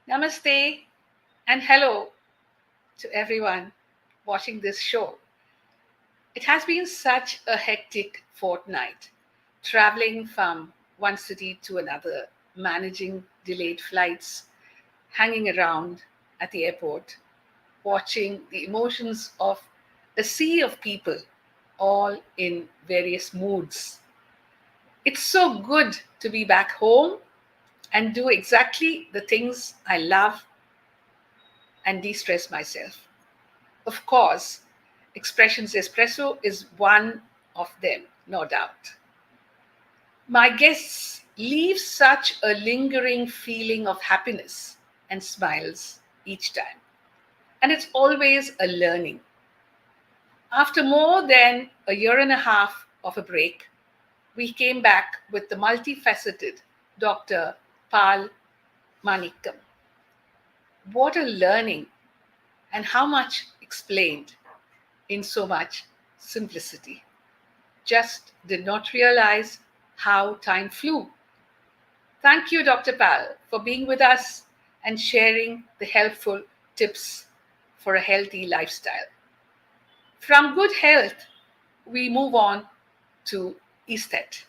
Namaste and hello to everyone watching this show. It has been such a hectic fortnight, traveling from one city to another, managing delayed flights, hanging around at the airport, watching the emotions of a sea of people, all in various moods. It's so good to be back home and do exactly the things I love and de stress myself. Of course, Expressions Espresso is one of them, no doubt. My guests leave such a lingering feeling of happiness and smiles each time. And it's always a learning. After more than a year and a half of a break, we came back with the multifaceted Dr. Pal Manikam. What a learning and how much explained in so much simplicity. Just did not realize how time flew. Thank you, Dr. Pal, for being with us and sharing the helpful tips for a healthy lifestyle. From good health, we move on to aesthete.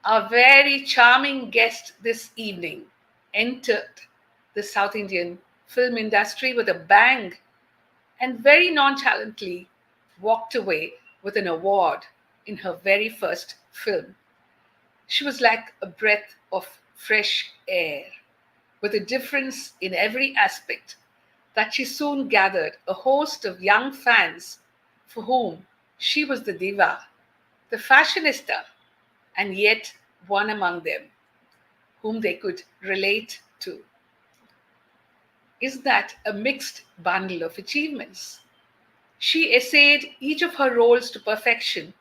Our very charming guest this evening entered the South Indian film industry with a bang and very nonchalantly walked away with an award in her very first film. She was like a breath of fresh air, with a difference in every aspect that she soon gathered a host of young fans for whom she was the diva, the fashionista, and yet one among them whom they could relate to. Is that a mixed bundle of achievements? She essayed each of her roles to perfection,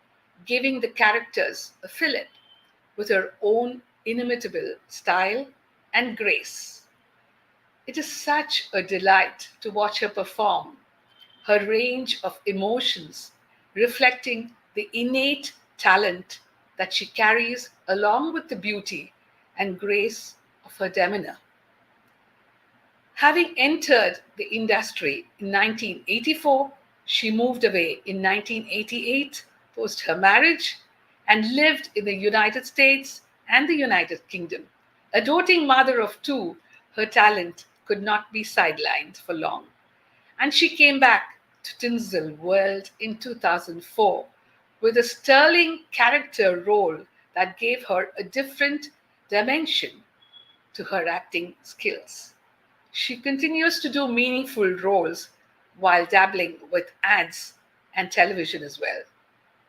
giving the characters a fillip with her own inimitable style and grace. It is such a delight to watch her perform, her range of emotions reflecting the innate talent that she carries along with the beauty and grace of her demeanour. Having entered the industry in 1984, she moved away in 1988 post her marriage and lived in the United States and the United Kingdom. A doting mother of two, her talent could not be sidelined for long. And she came back to Tinsel World in 2004 with a sterling character role that gave her a different dimension to her acting skills. She continues to do meaningful roles while dabbling with ads and television as well.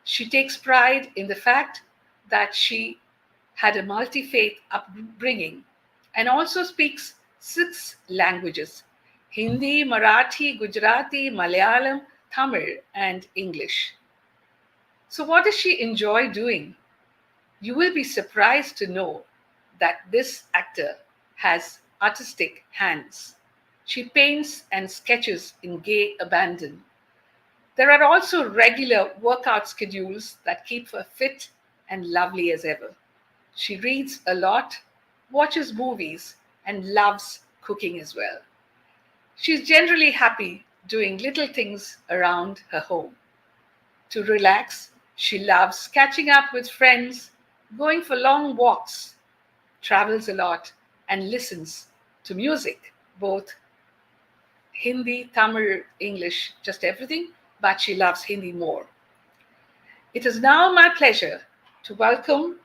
She takes pride in the fact that she had a multi faith upbringing and also speaks six languages: Hindi, Marathi, Gujarati, Malayalam, Tamil, and English. So, what does she enjoy doing? You will be surprised to know that this actor has artistic hands. She paints and sketches in gay abandon. There are also regular workout schedules that keep her fit and lovely as ever. She reads a lot, watches movies, and loves cooking as well. She's generally happy doing little things around her home. To relax, she loves catching up with friends, going for long walks, travels a lot, and listens to music, both Hindi, Tamil, English, just everything, but she loves Hindi more. It is now my pleasure to welcome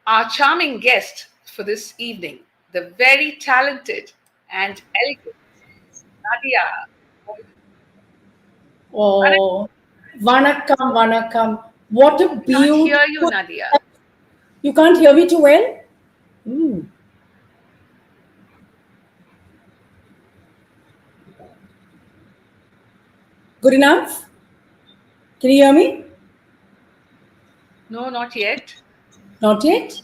our charming guest for this evening, the very talented and elegant Nadia Moidu. Oh, vanakkam, vanakkam. What a Can't hear you, beautiful. Nadia. You can't hear me too well? Hmm. Good enough? Can you hear me? No, not yet. Not yet?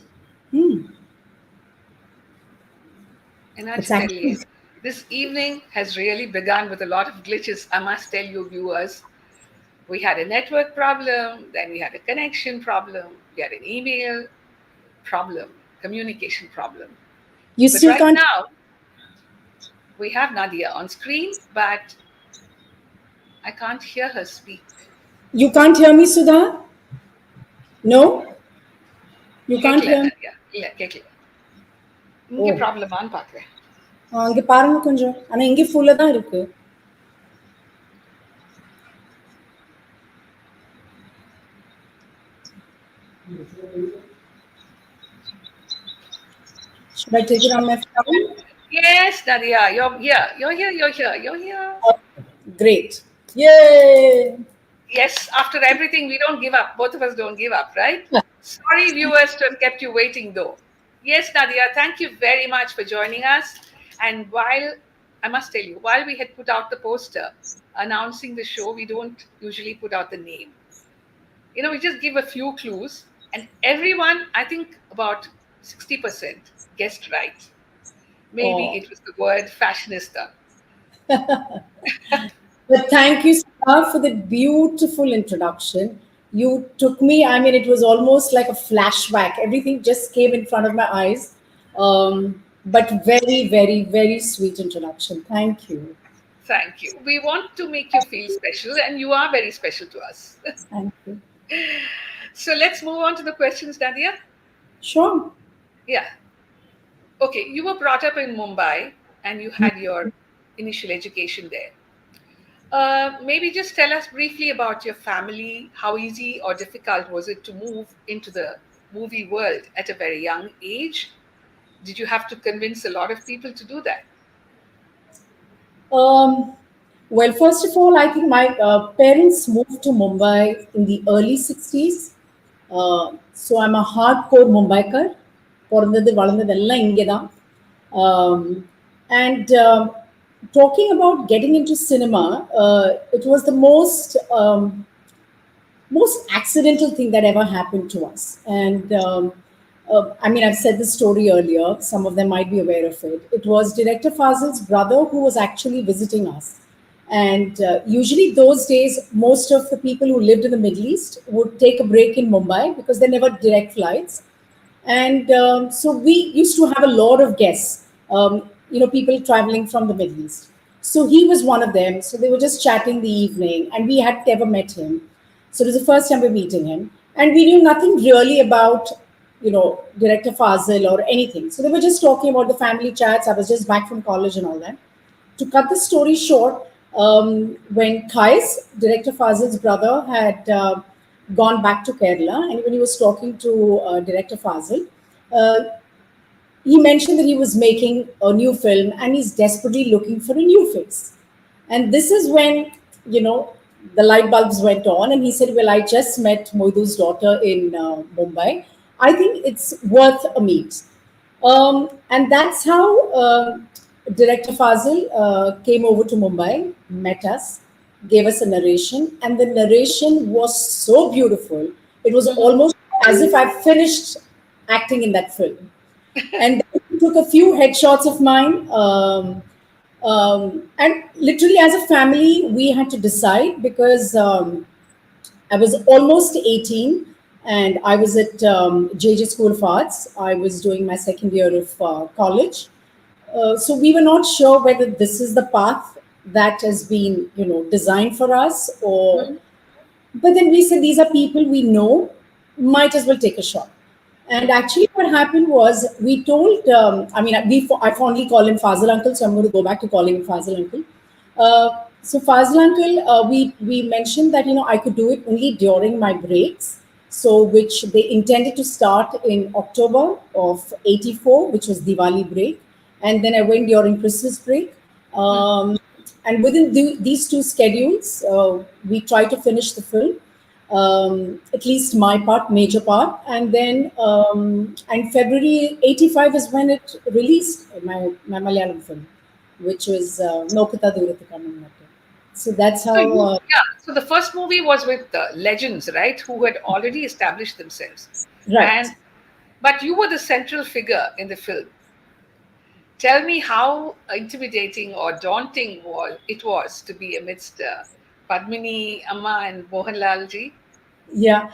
Hmm. And I It's just tell you, actually. this evening has really begun with a lot of glitches. I must tell you, viewers, we had a network problem, then we had a connection problem, we had an email problem, communication problem. You But still right can't. now, we have Nadia on screen, but I can't hear her speak. You can't hear me, Sudha? No, you can't கேட்கல hear me. Nadia. இல்ல கேட்கல. இங்க Oh, ப்ராப்ளமான்னு பார்க்குறேன். இங்க பாருங்க கொஞ்சம். ஆனா இங்க ஃபுல்லா தான் இருக்கு. Should I take it on my phone? Yes, Nadia, you're here. You're here. You're here. You're here. Oh, great. Yay! Yes, after everything, we don't give up. Both of us don't give up, right? Sorry, viewers, to have kept you waiting, though. Yes, Nadia, thank you very much for joining us. And while I must tell you, while we had put out the poster announcing the show, we don't usually put out the name. We just give a few clues, and everyone, I think about 60%, guessed right. Maybe Oh. it was the word fashionista. But thank you, Sudha, for the beautiful introduction. You took me, I mean, it was almost like a flashback. Everything just came in front of my eyes. But very, very, very sweet introduction. Thank you. Thank you. We want to make you feel special, and you are very special to us. Thank you. So let's move on to the questions, Nadia. Sure. Yeah. Okay, you were brought up in Mumbai and you had your initial education there. Maybe just tell us briefly about your family. How easy or difficult was it to move into the movie world at a very young age? Did you have to convince a lot of people to do that? Um, well, first of all, I think my parents moved to Mumbai in the early 60s. So I'm a hardcore Mumbaikar. பிறந்தது வளர்ந்ததெல்லாம் இங்கே தான். Um, and talking about getting into cinema, it was the most accidental thing that ever happened to us. And I mean, I've said this story earlier. Some of them might be aware of it. It was director Fazil's brother who was actually visiting us. And usually, those days, most of the people who lived in the Middle East would take a break in Mumbai because there never direct flights. And so we used to have a lot of guests, people traveling from the Middle East. So he was one of them. So they were just chatting the evening, and we had never met him. So it was the first time we were meeting him. And we knew nothing really about, director Fazil or anything. So they were just talking about the family chats. I was just back from college and all that. To cut the story short, when Kais, director Fazil's brother, had gone back to Kerala, and when he was talking to director Fazil, uh, he mentioned that he was making a new film and he's desperately looking for a new face. And this is when, you know, the light bulbs went on, and he said, well, I just met Moidu's daughter in Mumbai. I think it's worth a meet. And that's how director Fazil came over to Mumbai, met us, gave us a narration, and the narration was so beautiful. It was almost as if I finished acting in that film. And then he took a few headshots of mine. And literally, as a family, we had to decide because I was almost 18 and I was at JJ School of Arts. I was doing my second year of college. So we were not sure whether this is the path that has been, designed for us, or. But then we said these are people we know, might as well take a shot. And actually, what happened was we told. I fondly call him Fazil Uncle, so I'm going to go back to calling him Fazil Uncle. So Fazil Uncle, we mentioned that I could do it only during my breaks. So which they intended to start in October of '84, which was Diwali break, and then I went during Christmas break. And within these two schedules, we tried to finish the film, at least my part, major part, and then and February '85 is when it released, my Malayalam film, which was Nokata Durata Kannam. So that's So how. so the first movie was with legends, right, who had already established themselves, Right. and but you were the central figure in the film. Tell me how intimidating or daunting it was to be amidst Padmini, Amma, and Mohanlal ji. Yeah.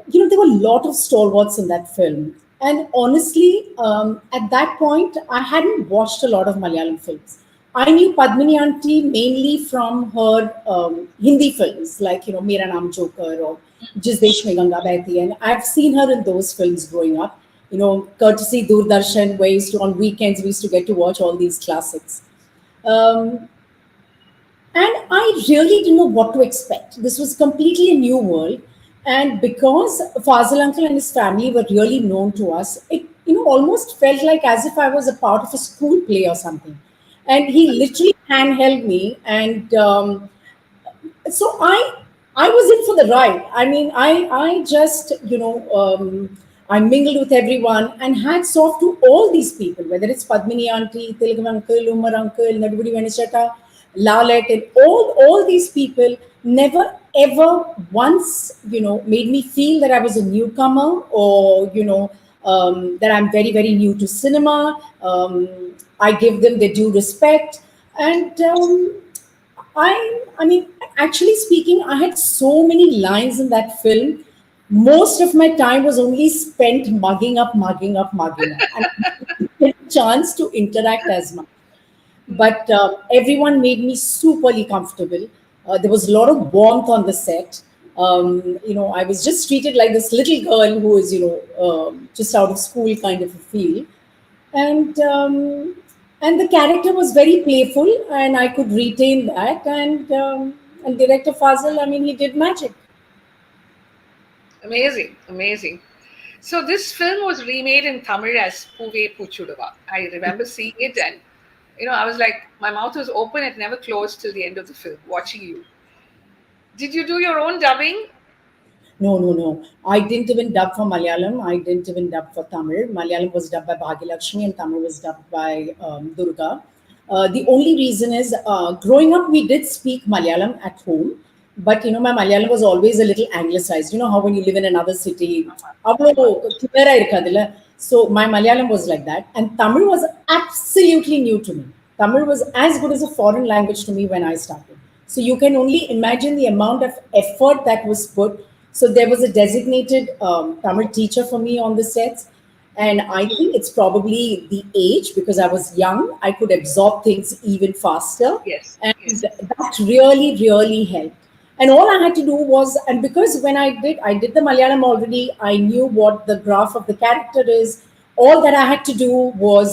There were a lot of stalwarts in that film. And honestly, at that point, I hadn't watched a lot of Malayalam films. I knew Padmini Aunty mainly from her Hindi films, like Mera Naam Joker or Jis Desh Mein Ganga Behti, and I've seen her in those films growing up. Courtesy Doordarshan, where on weekends we used to get to watch all these classics. Um, and I really didn't know what to expect. This was completely a new world. And because Fazil Uncle and his family were really known to us, it almost felt like as if I was a part of a school play or something. And he literally handheld me, and so I was in for the ride. I mean, I just I mingled with everyone, and hats off to all these people, whether it's Padmini Auntie, Tilgam Uncle, Umar Uncle, Nadbudi Venishata, Lalet, and all these people never ever once made me feel that I was a newcomer, or that I'm very very new to cinema. I give them their due respect, and I mean, actually speaking, I had so many lines in that film. Most of my time was only spent mugging up, mugging up, mugging up, and I didn't get a chance to interact as much. But everyone made me superly comfortable. There was a lot of warmth on the set. I was just treated like this little girl who was, just out of school kind of a feel, and the character was very playful, and I could retain that. And director Fazil, I mean, he did magic. Amazing, amazing. So this film was remade in Tamil as Puve Puchuduva. I remember seeing it, and I was like, my mouth was open, it never closed till the end of the film, watching you. Did you do your own dubbing? No, no, no. I didn't even dub for Malayalam. I didn't even dub for Tamil. Malayalam was dubbed by Bhagilakshmi and Tamil was dubbed by Durga. The only reason is, growing up, we did speak Malayalam at home. But, my Malayalam was always a little anglicized. You know how when you live in another city, avlo clear ஆ இருக்காதுல்ல. So my Malayalam was like that. And Tamil was absolutely new to me. Tamil was as good as a foreign language to me when I started. So you can only imagine the amount of effort that was put. So there was a designated Tamil teacher for me on the sets. And I think it's probably the age, because I was young, I could absorb things even faster. Yes, And yes. that really, really helped. And all I had to do was, and because when I did the Malayalam already, I knew what the graph of the character is. All that I had to do was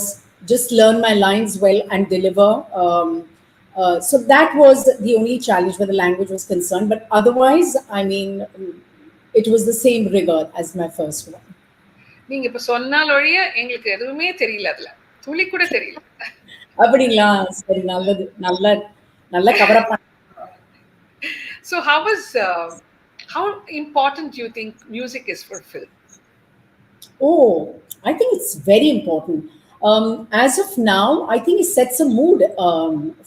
just learn my lines well and deliver. So that was the only challenge where the language was concerned. But otherwise, I mean, it was the same rigor as my first one. நீங்க இப்ப சொன்னால் ஒழிய எங்களுக்கு எதுவுமே தெரியல அதுல. துளி கூட தெரியல. அப்படிங்களா? சரி, நல்லது. நல்ல நல்ல cover up. So how important do you think music is for film? Oh, I think it's very important. As of now, I think it sets a mood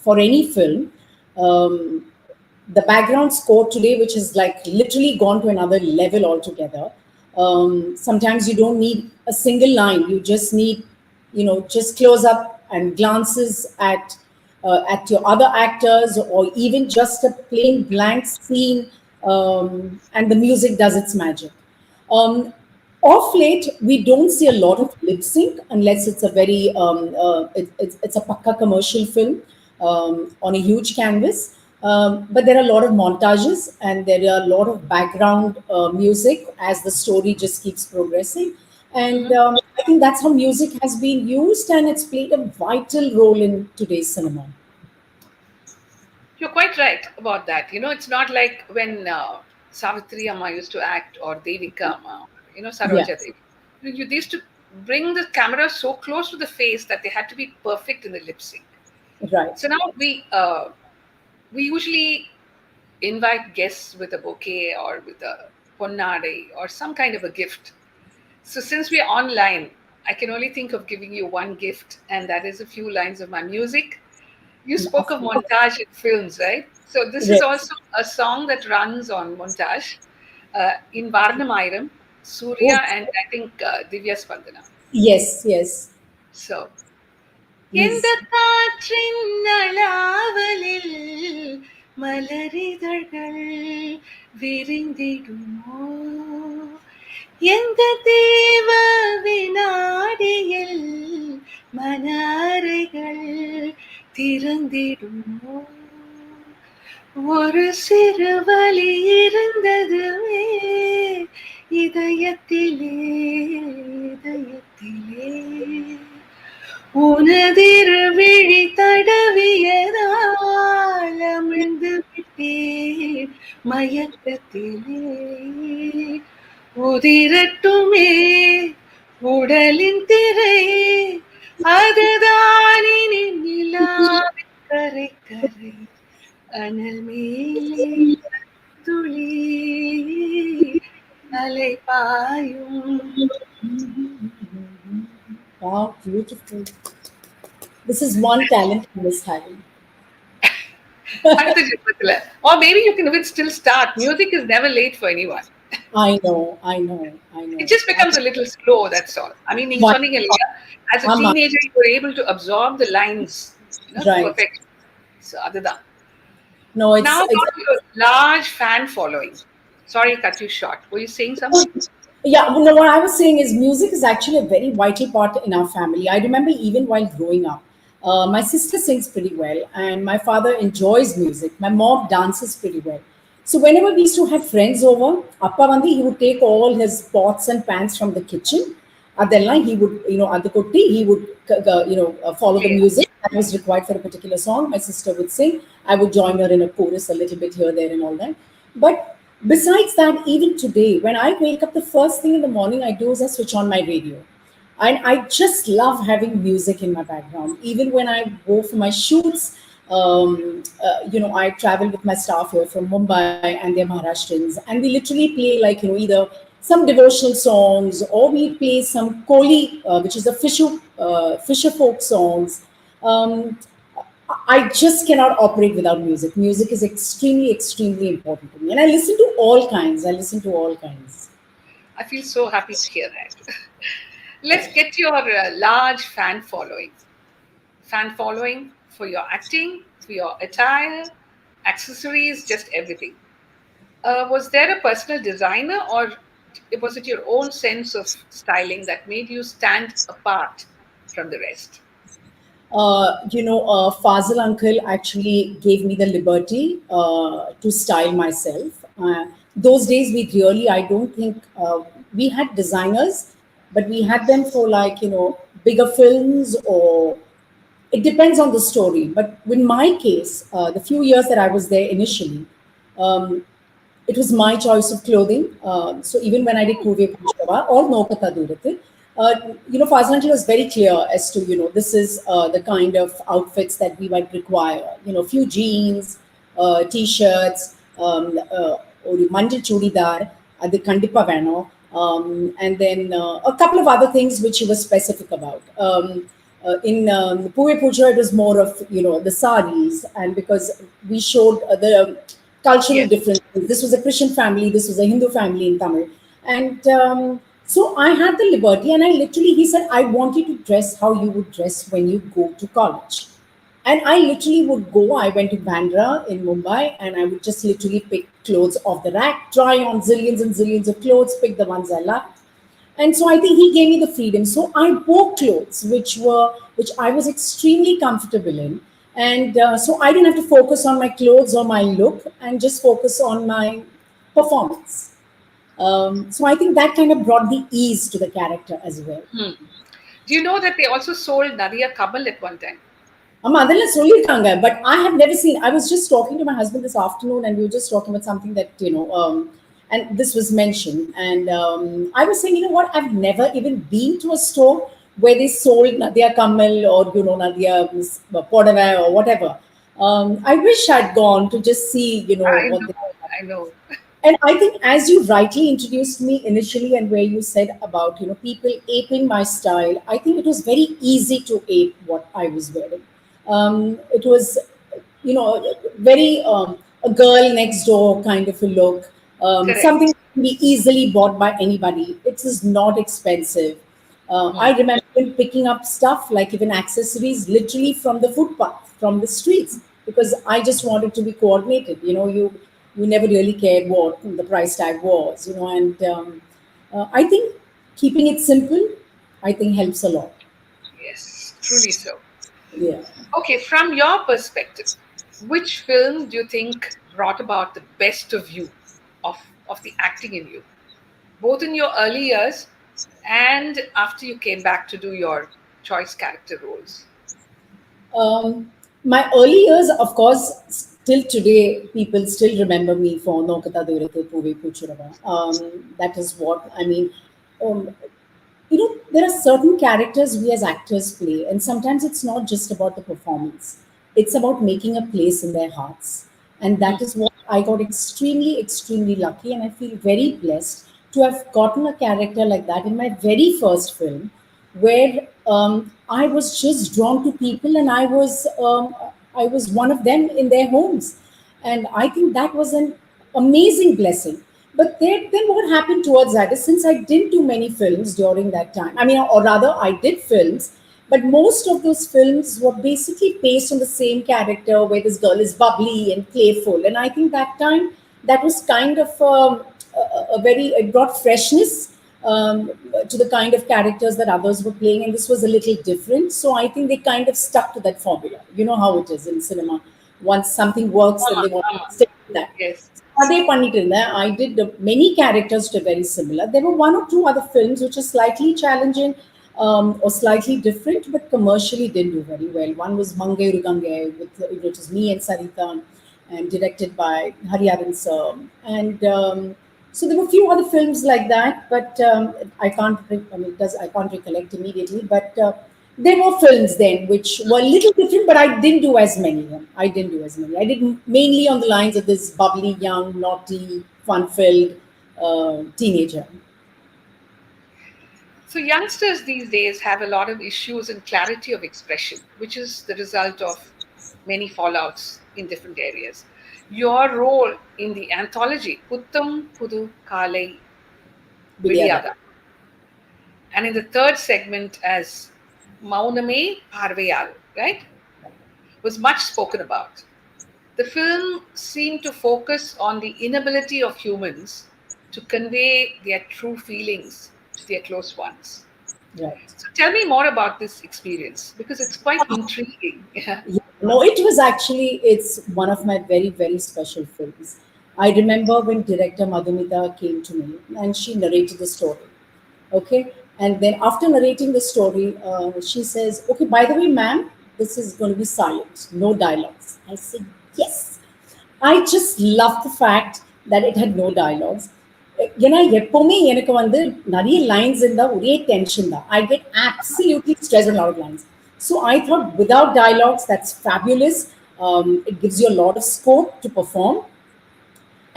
for any film. Um, the background score today, which is like literally gone to another level altogether. Sometimes you don't need a single line; you just need, just close up and glances at your other actors, or even just a plain blank scene, and the music does its magic. Um, of late, we don't see a lot of lip sync unless it's a very it's a pakka commercial film on a huge canvas. But there are a lot of montages, and there are a lot of background music as the story just keeps progressing. And I think that's how music has been used, and it's played a vital role in today's cinema. You're quite right about that. It's not like when Savitri Amma used to act, or Devika Amma, Yeah, Saroja Devi. They used to bring the camera so close to the face that they had to be perfect in the lip sync. right. So now we usually invite guests with a bouquet or with a ponnade or some kind of a gift. So since we're online, I can only think of giving you one gift, and that is a few lines of my music. You spoke of montage in films, right? So this is Right. also a song that runs on montage in Varnamayram, Surya, Oh, and I think Divya Spandana. yes, yes. So, எந்த Please. காற்றின் நலாவலில் மலரிதழ்கள் விரிந்திடுமோ எந்த தேவ வினாடியில் மன அறைகள் திறந்திடுமோ, ஒரு சிறு வலி இருந்ததுவே இதயத்திலே, இதயத்திலே உனதிரு விழி தடவியதால் அமிழ்ந்து விட்டேன் மயக்கத்திலே. உதிரட்டுமே உடலின் திரை, அதுதான் இனி நிலாவின் கரை கரை, அனல் மேலே துளி அலை பாயும். Wow, beautiful. This is one talent in Miss Harry. அடுத்த ஜென்மத்துல. Or maybe you can even still start. Music is never late for anyone. I know, I know, I It know. just becomes a little slow, that's all. I mean, நீங்க But, சொன்னீங்க இல்லையா, as a teenager you were able to absorb the lines, to right. perfection. So அதுதான். No, Now it's about your large fan following. Sorry, I cut you short. Were you saying something? yeah. Well, no, what I was saying is music is actually a very vital part in our family. I remember even while growing up, my sister sings pretty well, and my father enjoys music. My mom dances pretty well. So whenever we used to have friends over, Appa Vandi, he would take all his pots and pans from the kitchen. Adella, he would, at the kotti, he would, follow the Yeah. music that was required for a particular song. My sister would sing. I would join her in a chorus a little bit here, there, and all that. But besides that, even today, when I wake up, the first thing in the morning I do is I switch on my radio. And I just love having music in my background. Even when I go for my shoots, I travel with my staff here from Mumbai and they're Maharashtrians. And we literally play like, either some devotional songs or we play some Koli, which is a fisher folk songs. I just cannot operate without music. Music is extremely, extremely important to me. And I listen to all kinds. I listen to all kinds. I feel so happy to hear that. Let's get your large fan following. Fan following for your acting, for your attire, accessories, just everything. Was there a personal designer, or was it your own sense of styling that made you stand apart from the rest? Fazil uncle actually gave me the liberty to style myself. Those days, I don't think we had designers, but we had them for like, bigger films, or it depends on the story. But in my case, the few years that I was there initially, um, it was my choice of clothing. So even when I did Kuve Pushkava or No Kata Durate, Fazlanji was very clear as to, this is the kind of outfits that we might require. Few jeans, t-shirts, or manjal chudidar, the kandipa vano, and then a couple of other things which he was specific about. In Puve Puja, it was more of, the saris, and because we showed the cultural Yes. differences. This was a Christian family, this was a Hindu family in Tamil. And so I had the liberty, and he said, I want you to dress how you would dress when you go to college. And I literally would go, I went to Bandra in Mumbai, and I would just literally pick clothes off the rack, try on zillions and zillions of clothes, pick the ones I loved. And so I think he gave me the freedom. So I wore clothes which I was extremely comfortable in, and so I didn't have to focus on my clothes or my look, and just focus on my performance. So I think that kind of brought the ease to the character as well. Do you know that they also sold Nadia Kamal at one time? ஆமா அதெல்லாம் சொல்லியிருக்காங்க, but I have never seen. I was just talking to my husband this afternoon, and we were just talking about something that and this was mentioned, and I was saying, what? I've never even been to a store where they sold Nadia Kamal or Nadia Podava or whatever. I wish I'd gone to just see I what. know, I know. And I think, as you rightly introduced me initially, and where you said about people aping my style, I think it was very easy to ape what I was wearing. It was, very a girl next door kind of a look. Correct. Something that can be easily bought by anybody. It is not expensive. I remember picking up stuff like even accessories, literally from the footpath, from the streets, because I just wanted to be coordinated. You never really cared what the price tag was, and I think keeping it simple, I think helps a lot. Yes, truly so. Yeah. Okay, from your perspective, which film do you think brought about the best of you, of, of the acting in you, both in your early years and after you came back to do your choice character roles? Um, my early years, of course, till today, people still remember me for No Kata Durate Puve Puchurava. That is what I mean. Um, there are certain characters we as actors play, and sometimes it's not just about the performance, it's about making a place in their hearts. And that is what I got extremely, extremely lucky, and I feel very blessed to have gotten a character like that in my very first film, where I was just drawn to people, and I was one of them in their homes, and I think that was an amazing blessing. But then what happened towards that is, since I didn't do many films during that time, I mean, or rather, I did films, but most of those films were basically based on the same character where this girl is bubbly and playful. And I think that time that was kind of a very, it brought freshness to the kind of characters that others were playing. And this was a little different. So I think they kind of stuck to that formula. You know how it is in cinema. Once something works, then Mama, they want mama. to stick to that. Yes. அதே பண்ணிட்டு இருந்தேன். I did many characters which are very similar. There were one or two other films which are slightly challenging or slightly different, but commercially didn't do very well. One was Mangai Urugangai, which is me and Sarita, and directed by Hariharan sir. And so there were a few other films like that, but I can't. I mean, I can't recollect immediately. But there were films then which were a little different, but I didn't do as many. I didn't do as many. I did mainly on the lines of this bubbly, young, naughty, fun-filled teenager. So, youngsters these days have a lot of issues in clarity of expression, which is the result of many fallouts in different areas. Your role in the anthology, Puttam Pudu Kalai Bidyada. Vidiyada, and in the third segment as Mauname Parvayal, right, was much spoken about. The film seemed to focus on the inability of humans to convey their true feelings to their close ones. Right. So tell me more about this experience because it's quite intriguing. Yeah. Yeah. No, it was actually, it's one of my very, very special films. I remember when director Madhumita came to me and she narrated the story. Okay. And then after narrating the story, she says, okay, by the way, ma'am, this is going to be silent, no dialogues. I said, yes. I just love the fact that it had no dialogues. ஏன்னா எப்பவுமே எனக்கு வந்து நிறைய lines இருந்தா ஒரே tension தான். I get absolutely stressed on a lot of lines. So I thought without dialogues, that's fabulous. It gives you a lot of scope to perform.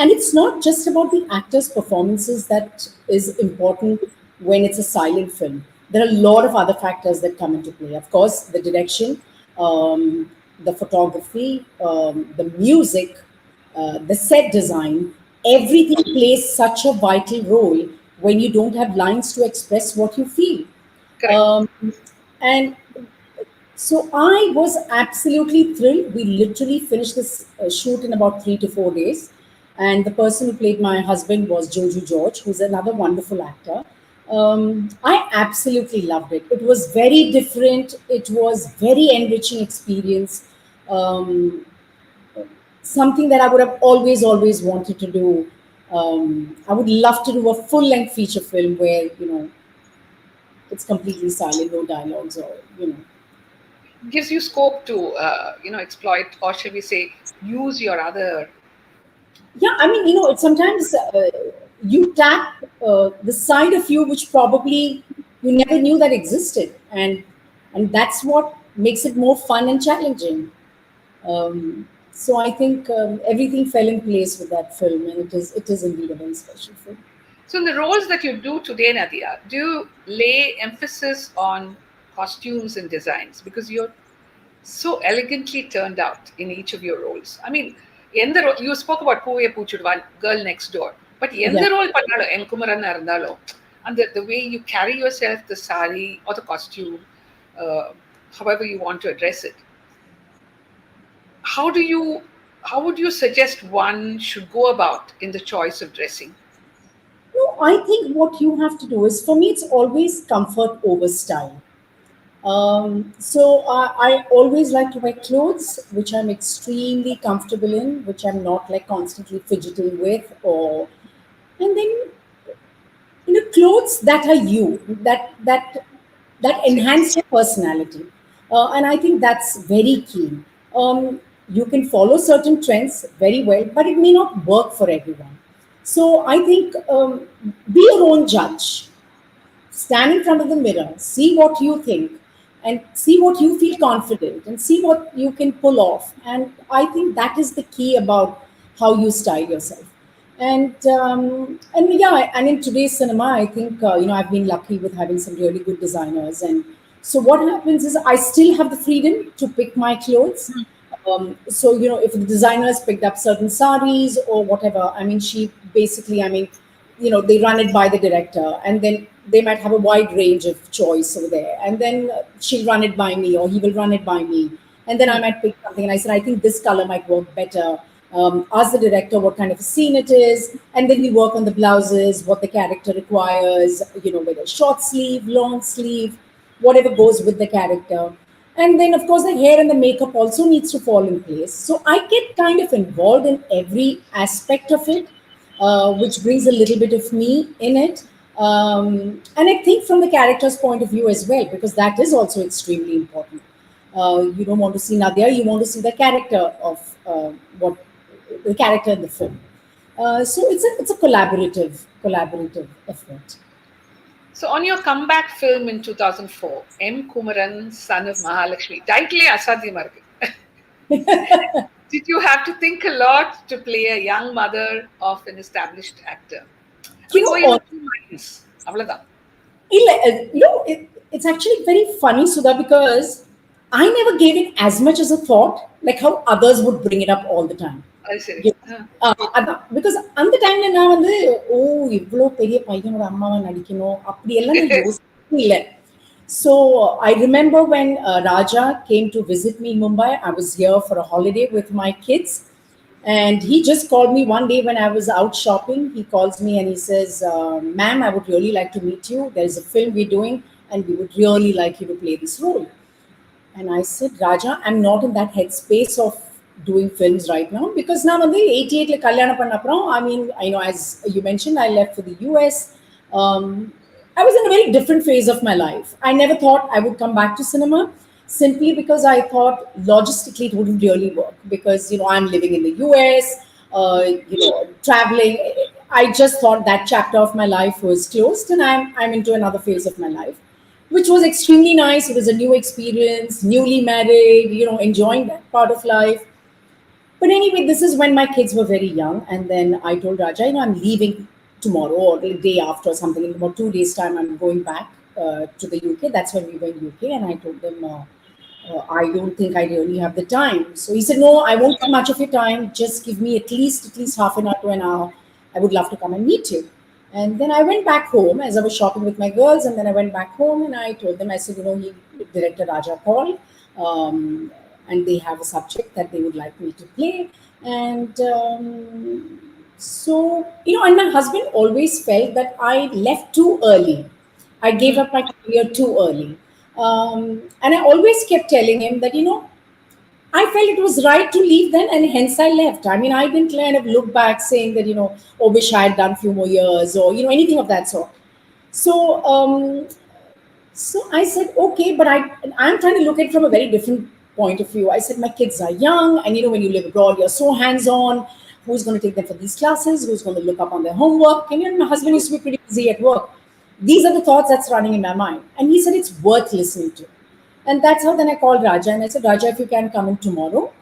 And it's not just about the actors' performances that is important when it's a silent film. There are a lot of other factors that come into play. Of course, the direction, the photography, the music, the set design, everything plays such a vital role when you don't have lines to express what you feel. Correct. And so I was absolutely thrilled. We literally finished this shoot in about 3 to 4 days. And the person who played my husband was Joju George, who's another wonderful actor. I absolutely loved it. It was very different. It was very enriching experience. Um, Something that I would have always, always wanted to do. I would love to do a full-length feature film where it's completely silent, no dialogues, or. Gives you scope to, exploit, or shall we say, use your other. Yeah, I mean, it's sometimes you tap the side of you which probably you never knew that existed, and that's what makes it more fun and challenging. So I think everything fell in place with that film, and it is indeed a very special film. So, in the roles that you do today, Nadia, do you lay emphasis on costumes and designs? Because you're so elegantly turned out in each of your roles. I mean, you spoke about Pooye Poochudvan, Girl Next Door, but Yeah. எந்த role பண்ணாலும் என்குமரனா இருந்தாலும் and the way you carry yourself, the sari or the costume, uh, however you want to address it, how do you how would you suggest one should go about in the choice of dressing? I think what you have to do is, for me, it's always comfort over style. I always like to wear clothes which I'm extremely comfortable in, which I'm not like constantly fidgeting with, or and then clothes that are you, that enhance Yes. your personality, and I think that's very key. You can follow certain trends very well, but it may not work for everyone. So I think, be your own judge. Stand in front of the mirror, see what you think, and see what you feel confident, and see what you can pull off. And I think that is the key about how you style yourself. And yeah, and in today's cinema, I think, I've been lucky with having some really good designers. And so what happens is, I still have the freedom to pick my clothes. So if the designers picked up certain saris or whatever, I mean, she basically, I mean, they run it by the director, and then they might have a wide range of choice over there, and then she'll run it by me, or he will run it by me, and then I might pick something, and I said, I think this color might work better. Ask the director what kind of a scene it is, and then we work on the blouses, what the character requires, whether short sleeve, long sleeve, whatever goes with the character. And then, of course, the hair and the makeup also needs to fall in place. So I get kind of involved in every aspect of it, which brings a little bit of me in it. And I think from the character's point of view as well, because that is also extremely important. You don't want to see Nadia, you want to see the character of what the character in the film. So it's a collaborative effort. So, on your comeback film in 2004, M. Kumaran, Son of Mahalakshmi, title asadhyama irukku. Did you have to think a lot to play a young mother of an established actor? I You mean, were you know, in two minds? அவ்வளவுதான். it's actually very funny, Sudha, because I never gave it as much as a thought, like how others would bring it up all the time. அது சரி. Yes. Because அந்த டைம்ல நான் வந்து ஓ இவ்வளோ பெரிய பையனோட அம்மாவை நடிக்கணும் அப்படியெல்லாம் நான் யோசிக்கவே இல்லை. So I remember when Raja came to visit me in Mumbai. I was here for a holiday with my kids, and he just called me one day when I was out shopping. He calls me and he says, "Ma'am, I would really like to meet you. There is a film we're doing, and we would really like you to play this role." And I said, Raja, I'm not in that headspace of doing films right now, because now I'm 88 like Kalyana Pannapram. I mean, I know, as you mentioned, I left for the US. I was in a very different phase of my life. I never thought I would come back to cinema, simply because I thought logistically it wouldn't really work, because I'm living in the US, traveling. I just thought that chapter of my life was closed, and I'm into another phase of my life, which was extremely nice. It was a new experience, newly married, enjoying that part of life. But anyway, this is when my kids were very young. And then I told Raja, I'm leaving tomorrow or the day after or something. In about 2 days' time, I'm going back to the UK. That's when we were in UK. And I told them, I don't think I really have the time. So he said, no, I won't take much of your time. Just give me at least half an hour to an hour. I would love to come and meet you. And then I went back home as I was shopping with my girls. And then I went back home and I told them, I said, Director Raja called, and they have a subject that they would like me to play. And and my husband always felt that I left too early. I gave up my career too early. And I always kept telling him that, I felt it was right to leave then, and hence I left. I mean, I didn't kind of look back saying that, oh, wish I had done a few more years, or, anything of that sort. So, so I said, okay, but I'm trying to look at it from a very different point of view. I said, my kids are young, and, when you live abroad, you're so hands-on. Who's going to take them for these classes? Who's going to look up on their homework? And, my husband used to be pretty busy at work. These are the thoughts that's running in my mind. And he said, it's worth listening to. And that's how then I called Raja and I said, Raja, if you can come in tomorrow,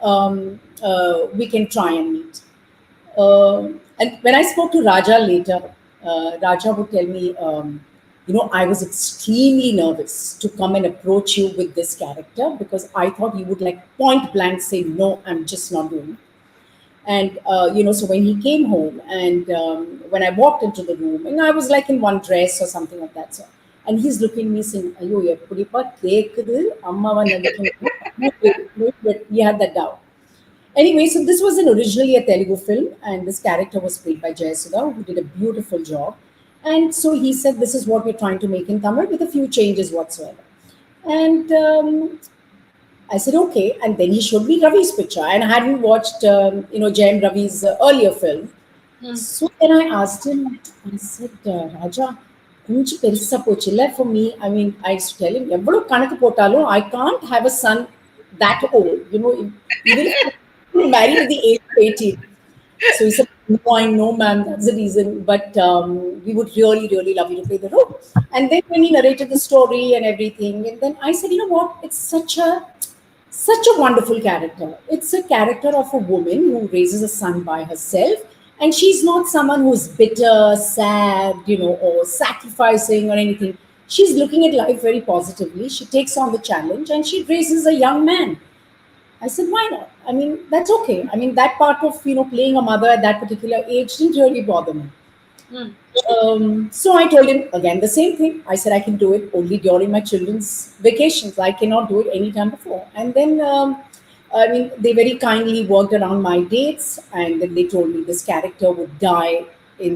we can try and meet. And when I spoke to Raja later, Raja would tell me, I was extremely nervous to come and approach you with this character, because I thought you would like point blank say, no, I'm just not doing it. And, so when he came home and when I walked into the room, and I was like in one dress or something of that sort. And he's looking at me saying, Ayo, eppadipa kekkudu, amma but he had that doubt. Anyway, so this was originally a Telugu film, and this character was played by Sudha, who did a beautiful job. And so he said, this is what we're trying to make in Tamil with a few changes whatsoever. And I said, okay. And then he showed me Ravi's picture. And I hadn't watched, Jayam Ravi's earlier film. Hmm. So then I asked him, I said, Raja, கொஞ்சம் பெருசா போச்சுல்ல for me. I mean, I used to tell him, எவ்வளவு கணக்கு போட்டாலும் I can't have a son that old. Even if I'm married at the age of 18. So he said, no, I know, ma'am, that's the reason. But we would really, really love you to play the role. And then when he narrated the story and everything, and then I said, you know what? It's such a wonderful character. It's a character of a woman who raises a son by herself. And she's not someone who's bitter, sad, or sacrificing or anything. She's looking at life very positively. She takes on the challenge and she raises a young man. I said, why not? I mean, that's okay. I mean, that part of, playing a mother at that particular age didn't really bother me. Hmm. So I told him again the same thing. I said, I can do it only during my children's vacations. I cannot do it anytime before. And then, they very kindly worked around my dates. And then they told me this character would die in,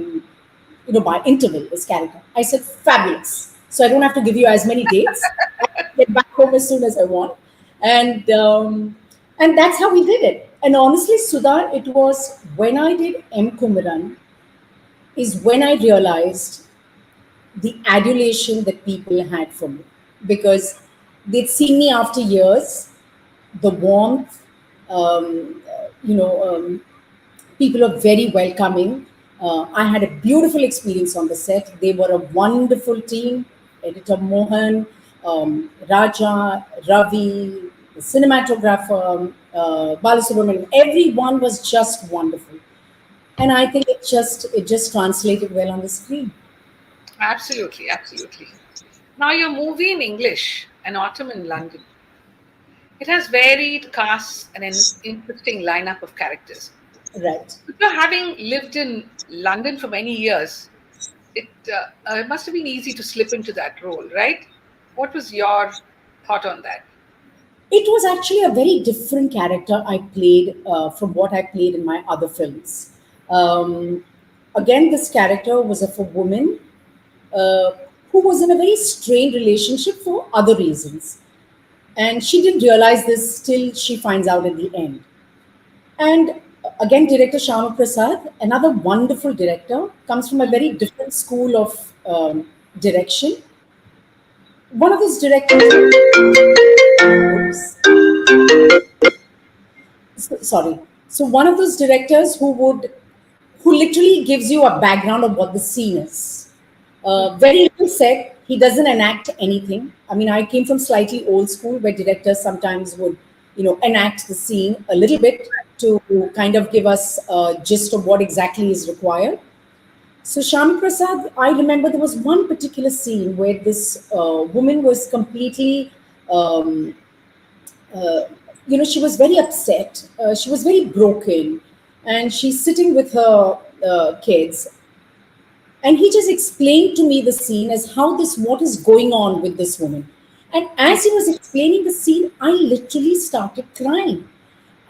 by interval, this character. I said, fabulous. So I don't have to give you as many dates. I can get back home as soon as I want. And that's how we did it. And honestly, Sudha, it was when I did M. Kumaran, is when I realized the adulation that people had for me, because they'd seen me after years, the warmth, people are very welcoming. I had a beautiful experience on the set. They were a wonderful team. Editor Mohan, Raja, Ravi, the cinematographer, Balasubramanian. Everyone was just wonderful, and I think it just translated well on the screen. Absolutely, absolutely. Now, your movie in English, An Autumn in London, it has varied casts and an interesting lineup of characters. Right. So, having lived in London for many years, it must have been easy to slip into that role, right? What was your thought on that? It was actually a very different character I played from what I played in my other films. Um, Again, this character was of a woman uh, who was in a very strained relationship for other reasons. And she didn't realize this till she finds out at the end. And again, director Shyama Prasad, another wonderful director, comes from a very different school of direction. One of those directors, oops, sorry. So one of those directors who literally gives you a background of what the scene is. Very little said. He doesn't enact anything. I mean, I came from slightly old school where directors sometimes would, enact the scene a little bit to kind of give us a gist of what exactly is required. So Shami Prasad, I remember there was one particular scene where this woman was completely um, she was very upset. She was very broken, and she's sitting with her kids. And he just explained to me the scene as what is going on with this woman. And as he was explaining the scene, I literally started crying.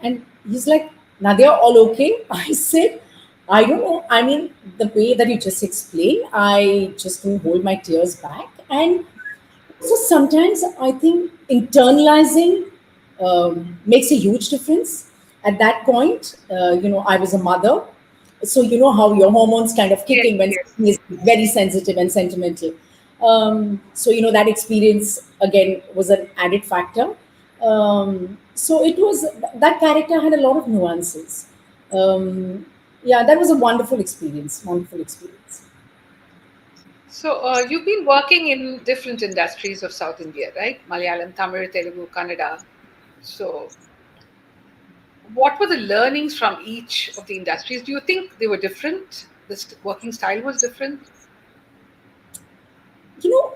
And he's like, Nadia, all okay? I said, I don't know. I mean, the way that you just explained, I just couldn't hold my tears back. And so sometimes I think internalizing makes a huge difference. At that point, I was a mother, so you know how your hormones kind of kick Yes, in when yes. something is very sensitive and sentimental. So that experience again was an added factor. So it was that character had a lot of nuances. Yeah, that was a wonderful experience. Wonderful experience. So, you've been working in different industries of South India, right? Malayalam, Tamil, Telugu, Kannada. So, what were the learnings from each of the industries? Do you think they were different? The working style was different? You know,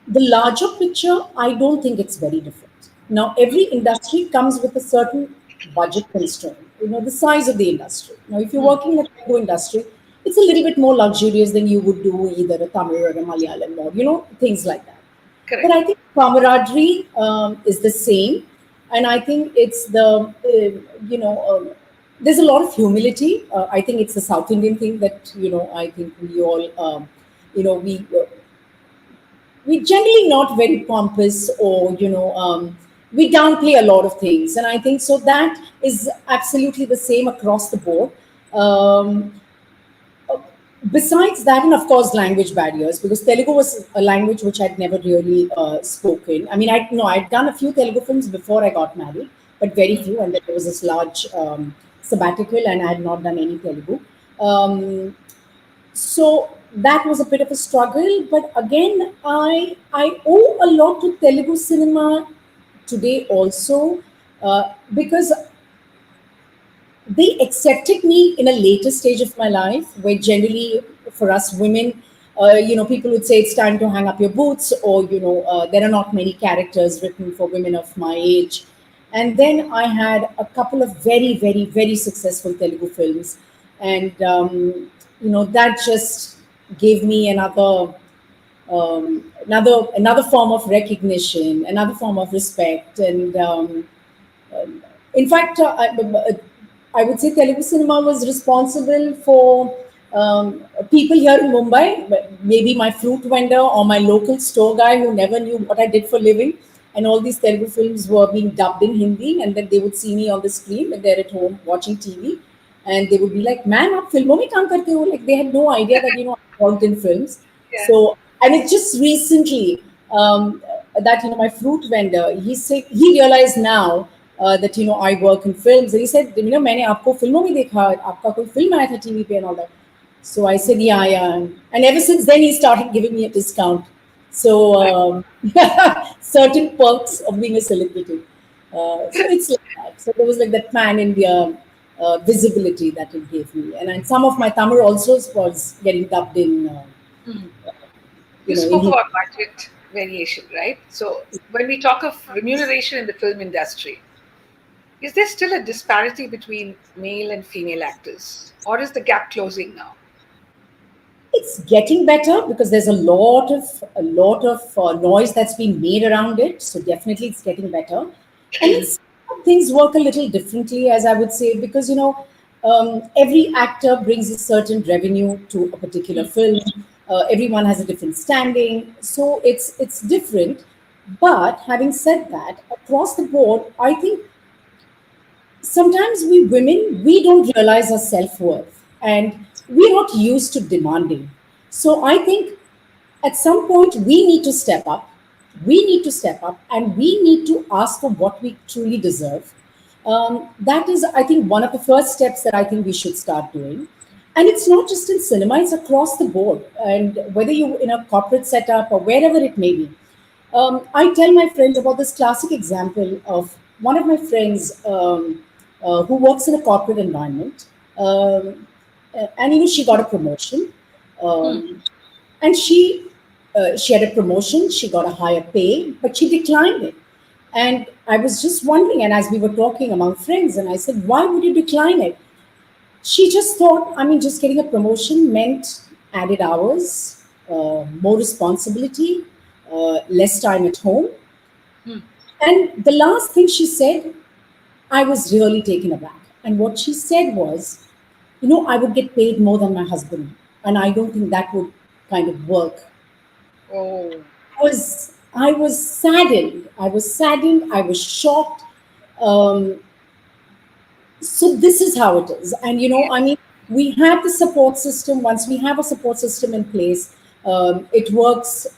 the larger picture, I don't think it's very different. Now, every industry comes with a certain budget constraint, the size of the industry. Now, if you're Hmm. working in a Telugu industry, it's a little bit more luxurious than you would do either a Tamil or a Malayalam or, things like that. But Correct. I think camaraderie is the same. And I think it's there's a lot of humility. I think it's a South Indian thing that, I think we all you know, we generally not very pompous, or we downplay a lot of things, and I think so that is absolutely the same across the board. um, Besides that, and of course language barriers, because Telugu was a language which I'd never really spoken. I mean, I'd done a few Telugu films before I got married, but very few, and then there was this large sabbatical, and I had not done any Telugu. um, so that was a bit of a struggle, but again, I owe a lot to Telugu cinema today also, because they accepted me in a later stage of my life, where generally for us women, people would say it's time to hang up your boots, or there are not many characters written for women of my age. And then I had a couple of very, very, very successful Telugu films, and that just gave me another form of recognition, another form of respect, and in fact, I would say Telugu cinema was responsible for people here in Mumbai, maybe my fruit vendor or my local store guy who never knew what I did for living. And all these Telugu films were being dubbed in Hindi, and then they would see me on the screen when they're at home watching TV. And they would be like, "Man, aap filmon mein kaam karte ho?" Like they had no idea that, I worked in films. Yeah. So, and it's just recently that, my fruit vendor, he realized now that, I work in films. And he said, मैंने आपको फिल्मों में देखा, आपका कोई film आया था TV पे and all that. So I said, yeah, yeah. And ever since then, he started giving me a discount. So certain perks of being a celebrity. So it's like that. So there was like that pan India visibility that it gave me. And some of my Tamil also was getting dubbed in, You in spoke about budget variation, right? So when we talk of remuneration in the film industry, is there still a disparity between male and female actors, or is the gap closing now? It's getting better because there's a lot of noise that's been made around it. So definitely, it's getting better, and it's things work a little differently, as I would say, because every actor brings a certain revenue to a particular film. Everyone has a different standing, so it's different. But having said that, across the board, I think sometimes we women, we don't realize our self-worth, and we're not used to demanding. So I think at some point we need to step up, and we need to ask for what we truly deserve. That is, I think, one of the first steps that I think we should start doing. And it's not just in cinema, it's across the board, and whether you're in a corporate setup or wherever it may be. I tell my friends about this classic example of one of my friends, who works in a corporate environment, and she got a promotion, um, and she had a promotion, she got a higher pay, but she declined it. And I was just wondering, and as we were talking among friends, and I said, "Why would you decline it?" She just thought, I mean, just getting a promotion meant added hours, more responsibility, less time at home. And the last thing she said, I was really taken aback. And what she said was, I would get paid more than my husband. And I don't think that would kind of work. Oh, I was saddened. I was saddened. I was shocked. Um, so this is how it is. And I mean, we have the support system. Once we have a support system in place, it works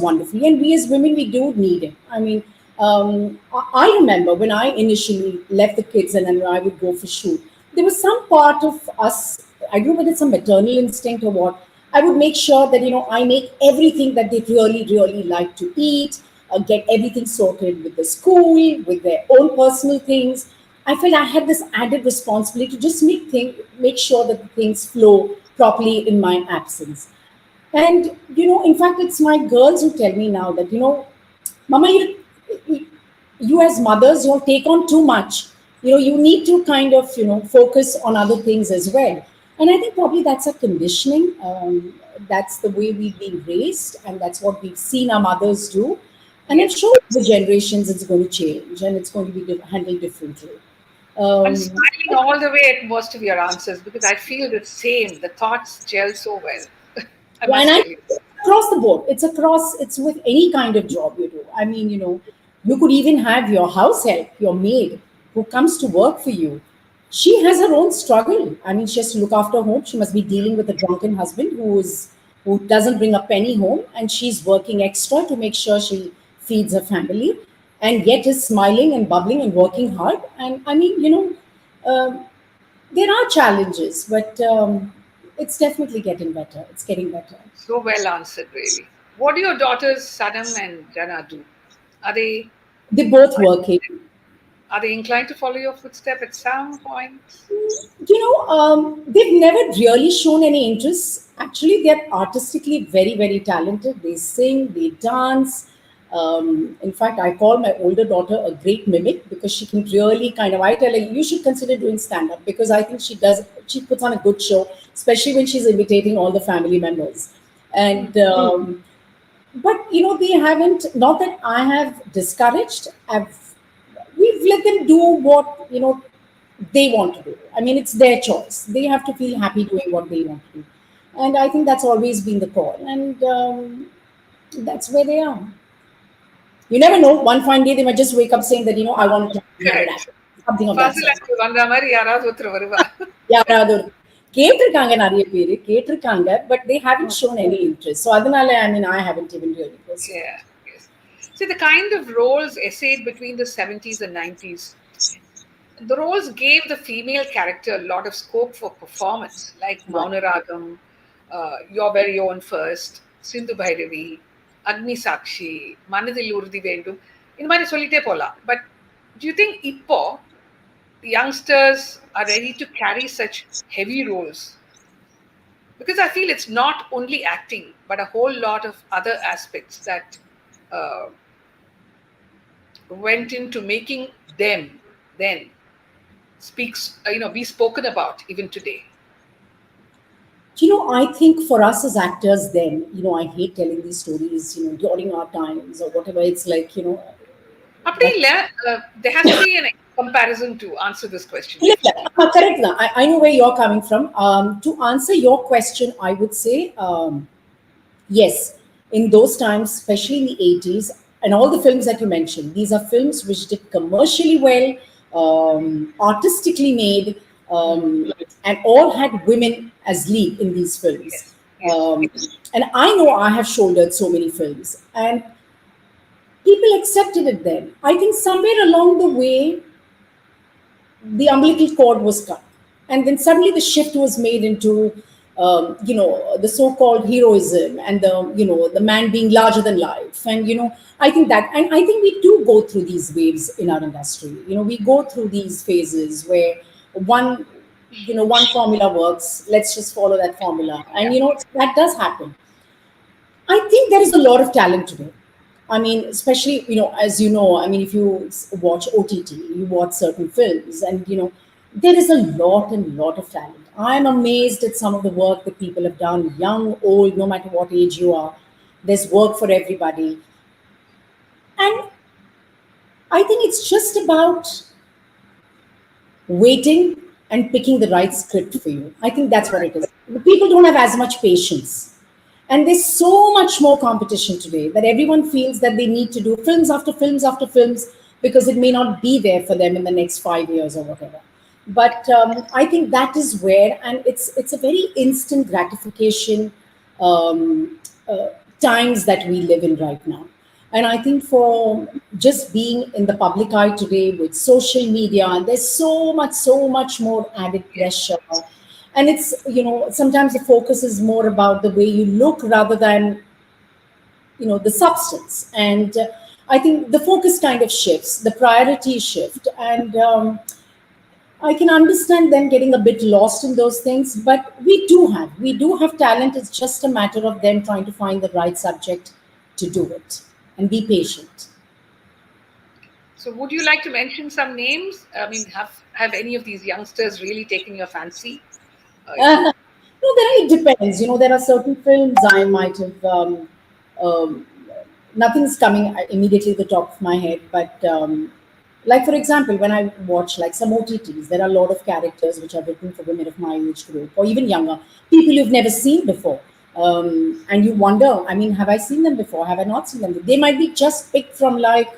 wonderfully, and we as women, we do need it. I mean, I remember when I initially left the kids, and then I would go for shoot, there was some part of us, I don't know whether it's a maternal instinct or what, I would make sure that I make everything that they really, really like to eat, get everything sorted with the school, with their own personal things. I felt I had this added responsibility to just make sure that the things flow properly in my absence. And in fact, it's my girls who tell me now that Mama, you as mothers, you take on too much. You need to kind of focus on other things as well. And I think probably that's a conditioning. That's the way we've been raised, and that's what we've seen our mothers do. And I'm yes. sure the generations, it's going to change, and it's going to be handled differently. I'm Um, smiling all the way at most of your answers because I feel the same. The thoughts gel so well. I Yeah, and must I tell you. it's across the board. It's with any kind of job you do. I mean, you could even have your house help, your maid, who comes to work for you. She has her own struggle. I mean, she has to look after home. She must be dealing with a drunken husband who doesn't bring a penny home, and she's working extra to make sure she feeds her family, and yet is smiling and bubbling and working hard. And I mean, um, there are challenges, but it's definitely getting better. It's getting better. So well answered, really. What do your daughters, Sanam and Jana, do? Are they They're both working. are they inclined to follow your footstep at some point? They've never really shown any interest. Actually, they're artistically very, very talented. They sing, they dance. In fact, I call my older daughter a great mimic because she can really kind of. I tell her you should consider doing stand up because I think she does. She puts on a good show, especially when she's imitating all the family members. And but they haven't. Not that I have discouraged. We've let them do what they want to do. I mean, it's their choice. They have to feel happy doing what they want to do, and I think that's always been the call, and that's where they are. You never know. One fine day they might just wake up saying that I want to be an Correct. actor, something of that Fazil sort. uncle வந்த மாதிரி யாராவது ஒருத்தர் வருவா. யாராவது ஒரு கேட்டிருக்காங்க நிறைய பேர் கேட்டிருக்காங்க but they haven't shown any interest. So அதனால I mean I haven't even really pursued. Yeah. Yes. See, the kind of roles essayed between the 70s and 90s, the roles gave the female character a lot of scope for performance, like Right. Maunaragam, Your Very Own First, Sindhu Bhairavi, Agni Sakshi, Manadil Urdi Vendum. In மாதிரி சொல்லிட்டே போலாம். But do you think இப்போ the youngsters are ready to carry such heavy roles? Because I feel it's not only acting, but a whole lot of other aspects that uh, went into making them then be spoken about even today. I think for us as actors then, I hate telling these stories, during our times or whatever. It's like, அப்படி that இல்ல, there has to be a comparison to answer this question. yeah, yeah. Correct. Now. I know where you're coming from. To answer your question, I would say yes. In those times, especially in the 80s, and all the films that you mentioned, these are films which did commercially well, artistically made, and all had women as lead in these films. Yes, yes. And I know I have shouldered so many films, and people accepted it then. I think somewhere along the way, the umbilical cord was cut, and then suddenly the shift was made into the so-called heroism and the man being larger than life, and I think that, and I think we do go through these waves in our industry. We go through these phases where one one formula works, let's just follow that formula, and that does happen. I think there is a lot of talent today. I mean, especially, as you know, I mean, if you watch OTT, you watch certain films, and, there is a lot and lot of talent. I'm amazed at some of the work that people have done, young, old, no matter what age you are. There's work for everybody. And I think it's just about waiting and picking the right script for you. I think that's what it is. The people don't have as much patience. And there's so much more competition today that everyone feels that they need to do films after films after films because it may not be there for them in the next 5 years or whatever. But I think that is where, and it's a very instant gratification times that we live in right now. And I think for just being in the public eye today with social media, there's so much more added pressure. And it's, sometimes the focus is more about the way you look rather than, the substance. And I think the focus kind of shifts, the priorities shift. And I can understand them getting a bit lost in those things, but we do have talent. It's just a matter of them trying to find the right subject to do it and be patient. So, would you like to mention some names? I mean, have any of these youngsters really taken your fancy? No, it depends. There are certain films I might have. Um, Nothing's coming immediately to the top of my head, but like for example, when I watch like some OTTs, there are a lot of characters which are written for women of my age group or even younger, people you've never seen before. And you wonder, I mean, have I seen them before? Have I not seen them? They might be just picked from like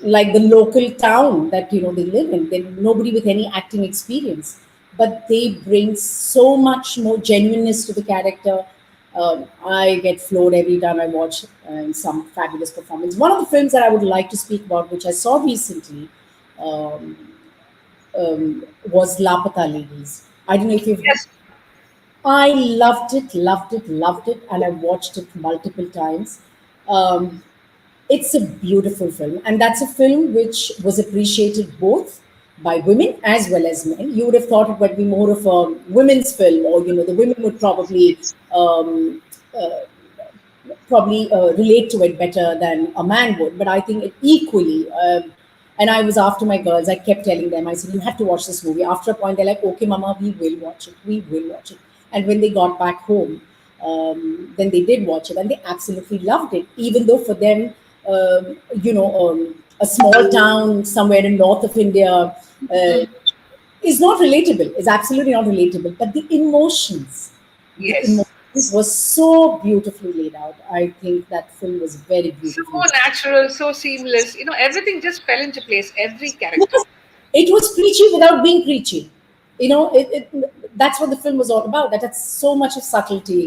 the local town that they live in. They nobody with any acting experience, but they bring so much more genuineness to the character. I get floored every time I watch some fabulous performance. One of the films that I would like to speak about, which I saw recently, um, was Lapata Ladies. I don't know if you've. Yes. I loved it, loved it, loved it, and I watched it multiple times. Um, it's a beautiful film, and that's a film which was appreciated both by women as well as men. You would have thought it would be more of a women's film, or the women would um, uh, probably relate to it better than a man would. But I think it equally. And I was after my girls. I kept telling them. I said, "You have to watch this movie." After a point, they're like, "Okay, Mama, we will watch it. We will watch it." And when they got back home, then they did watch it, and they absolutely loved it. Even though for them, a small town somewhere in north of India is not relatable. Is absolutely not relatable. But the Yes. emotions was so beautifully laid out. I think that film was very So beautifully done. natural, so seamless. Everything just fell into place, every character. Yes, it was preachy without being preachy. That's what the film was all about. That had so much of subtlety.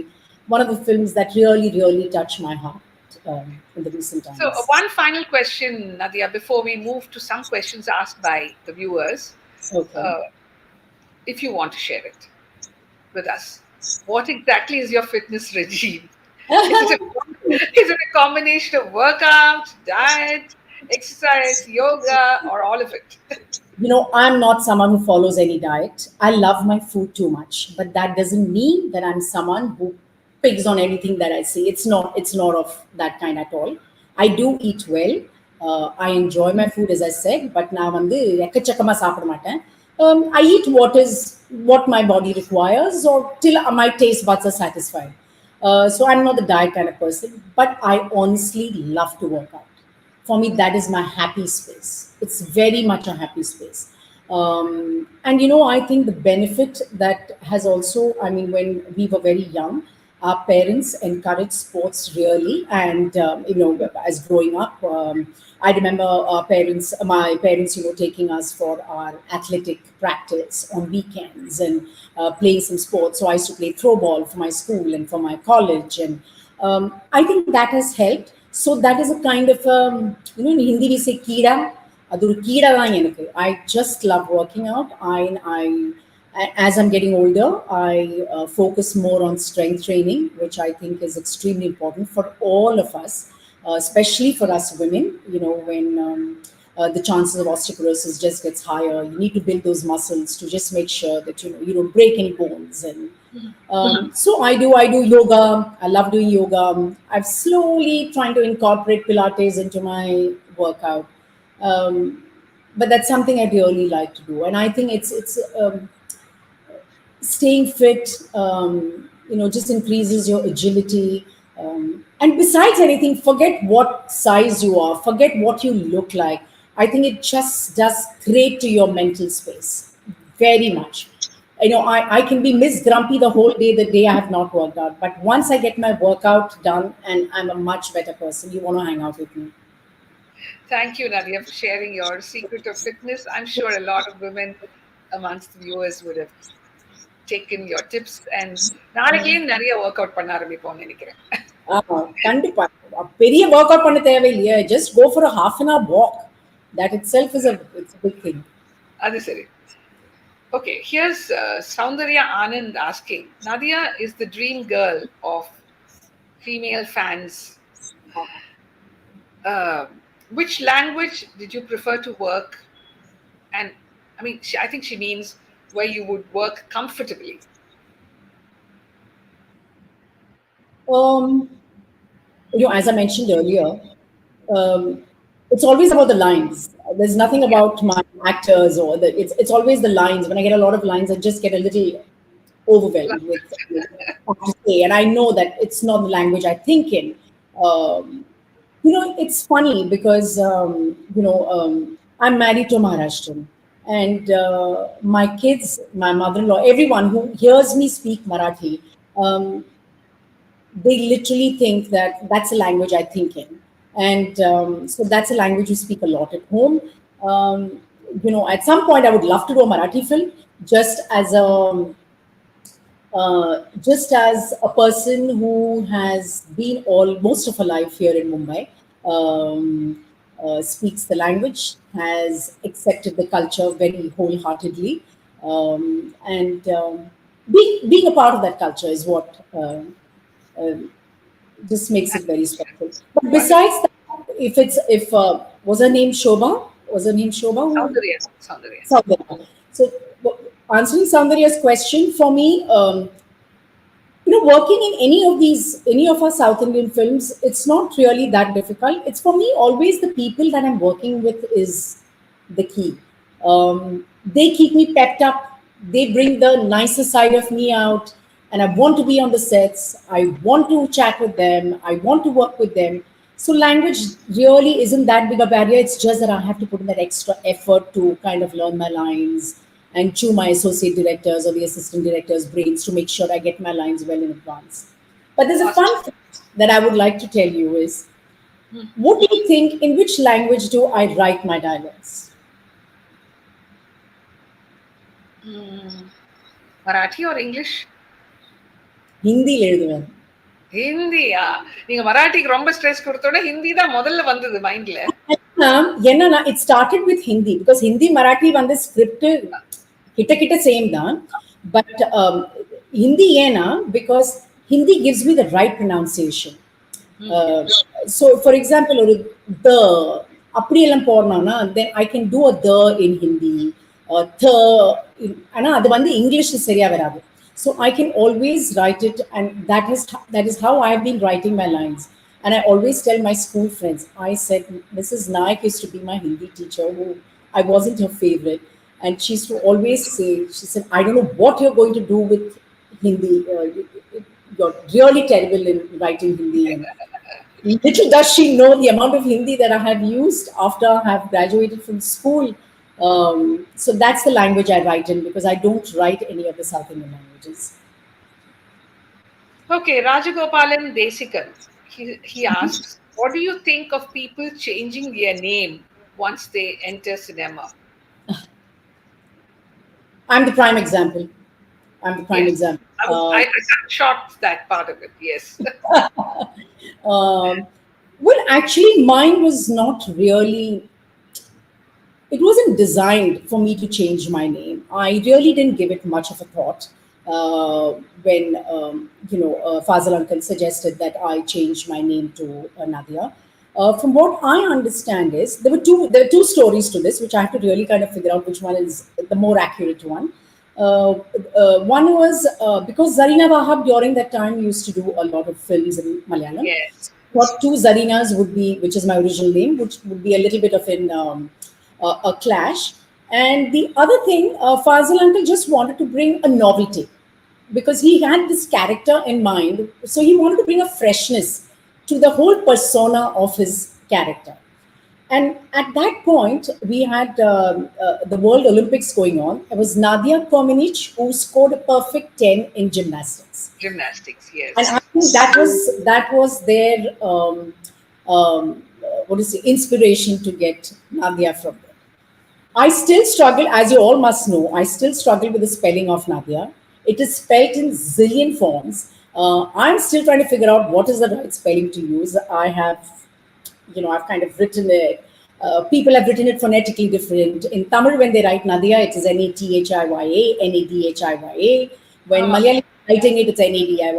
One of the films that really, really touched my heart in the recent So, times. one final question, Nadia, before we move to some questions asked by the viewers, Okay. uh, if you want to share it with us. What exactly is your fitness regime? Is it a, is it a combination of workout, diet, exercise, yoga, or all of it? I'm not someone who follows any diet. I love my food too much, but that doesn't mean that I'm someone who pigs on anything that I see. It's not of that kind at all. I do eat well. I enjoy my food, as I said, but now எக்கச்சக்கமா சாப்பிட மாட்டேன். I eat what my body requires, or till my taste buds are satisfied. So I'm not the diet kind of person, but I honestly love to work out. For me, that is my happy space. It's very much a happy space. And I think the benefit that has also, I mean, when we were very young, our parents encouraged sports really. And as growing up, I remember my parents taking us for our athletic practice on weekends, and playing some sports. So I used to play throw ball for my school and for my college. And I think that has helped. So that is a kind of in Hindi we say kida. அது ஒரு கீடை தான் எனக்கு. I just love working out. As I'm getting older, I focus more on strength training, which I think is extremely important for all of us, especially for us women. When the chances of osteoporosis just gets higher, you need to build those muscles to just make sure that you don't break any bones. And so I do yoga. I love doing yoga. I've slowly trying to incorporate Pilates into my workout. But that's something I really like to do, and I think it's staying fit. Just increases your agility. And besides anything, forget what size you are, forget what you look like. I think it just does great to your mental space, very much. I can be Miss Grumpy the whole day, the day I have not worked out. But once I get my workout done, and I'm a much better person, you want to hang out with me. Thank you, Nadia, for sharing your secret of fitness. I'm sure a lot of women amongst the viewers would have taken your tips. And நாளைக்குலேயே நிறைய work out பண்ண ஆரம்பிப்போம்னு நினைக்கிறேன். கண்டிப்பா பெரிய work out பண்ண தேவையில்லையே. Just go for a half an hour walk. That itself is it's a big thing. அது சரி. Okay, here's Soundarya Anand asking, Nadia is the dream girl of female fans. Which language did you prefer to work? And I mean, I think she means where you would work comfortably. As I mentioned earlier, um, it's always about the lines. There's nothing about my actors or it's always the lines. When I get a lot of lines, I just get a little overwhelmed with what to say, and I know that it's not the language I think in. Um, it's funny because I'm married to a Maharashtrian, and my kids, my mother-in-law, everyone who hears me speak Marathi. Um, they literally think that that's a language I think in. And so that's a language we speak a lot at home. At some point, I would love to do a Marathi film just as a person who has been all most of her life here in Mumbai, speaks the language, has accepted the culture very wholeheartedly, and being a part of that culture is what just makes it very special. But Wonderful. besides that, if was her name Shobha? Was her name Shobha? Soundarya. Soundarya. Soundarya. So answering Soundarya's question for me, working in any of our South Indian films, it's not really that difficult. It's for me always the people that I'm working with is the key. They keep me pepped up. They bring the nicer side of me out, and I want to be on the sets. I want to chat with them. I want to work with them. So language really isn't that big a barrier. It's just that I have to put in that extra effort to kind of learn my lines and chew my associate directors or the assistant directors' brains to make sure I get my lines well in advance. But there's a Awesome. fun fact that I would like to tell you is, what do you think, in which language do I write my dialogues? Hmm. Marathi or English? Hindi எழுதுவேன். ஹிந்தியா? நீங்க மராட்டிக்கு ரொம்ப stress கொடுத்தோட Hindi தான் முதல்ல வந்தது மைண்ட்ல. என்னன்னா it started with Hindi because Hindi Marathi வந்து script கிட்ட கிட்ட சேம் தான். But Hindi ஏன்னா because Hindi gives me the right pronunciation. So for example ஒரு the அப்படியெல்லாம் போடணும்னா then I can do a the in Hindi, the ஆனா அது வந்து இங்கிலீஷ் சரியா வராது. So I can always write it, and that is how I've been writing my lines. And I always tell my school friends, I said Mrs. Naik used to be my Hindi teacher, who I wasn't her favorite, and she used to always say, she said, I don't know what you're going to do with Hindi. You're really terrible in writing Hindi. And little does she know the amount of Hindi that I have used after I have graduated from school. So that's the language I write in because I don't write any of the South Indian languages. Okay, Rajagopalan Desikan. He asks, what do you think of people changing their name once they enter cinema? I'm the prime example. I'm the prime Yes. example. I cut short that part of it. Yes. Well, actually, mine was not really, it wasn't designed for me to change my name. I really didn't give it much of a thought when Fazal Uncle suggested that I change my name to Nadia. From what I understand is there are two stories to this, which I have to really kind of figure out which one is the more accurate one. One was because Zarina Wahab during that time used to do a lot of films in Malayalam. Yes. What two Zarinas would be, which is my original name, which would be a little bit of a clash. And the other thing, Fazil Uncle just wanted to bring a novelty because he had this character in mind. So he wanted to bring a freshness to the whole persona of his character. And at that point, we had the World Olympics going on. It was Nadia Comaneci who scored a perfect 10 in gymnastics. Gymnastics, And yes. I think that was their what is the inspiration to get Nadia from there. I still struggle, as you all must know, I still struggle with the spelling of Nadia. It is spelled in zillion forms. I'm still trying to figure out what is the right spelling to use. I've kind of written it. People have written it phonetically different. In Tamil, when they write Nadiya, it is Nathiya, Nadhiya. When Oh, Malayali is writing it, it's Nadiya.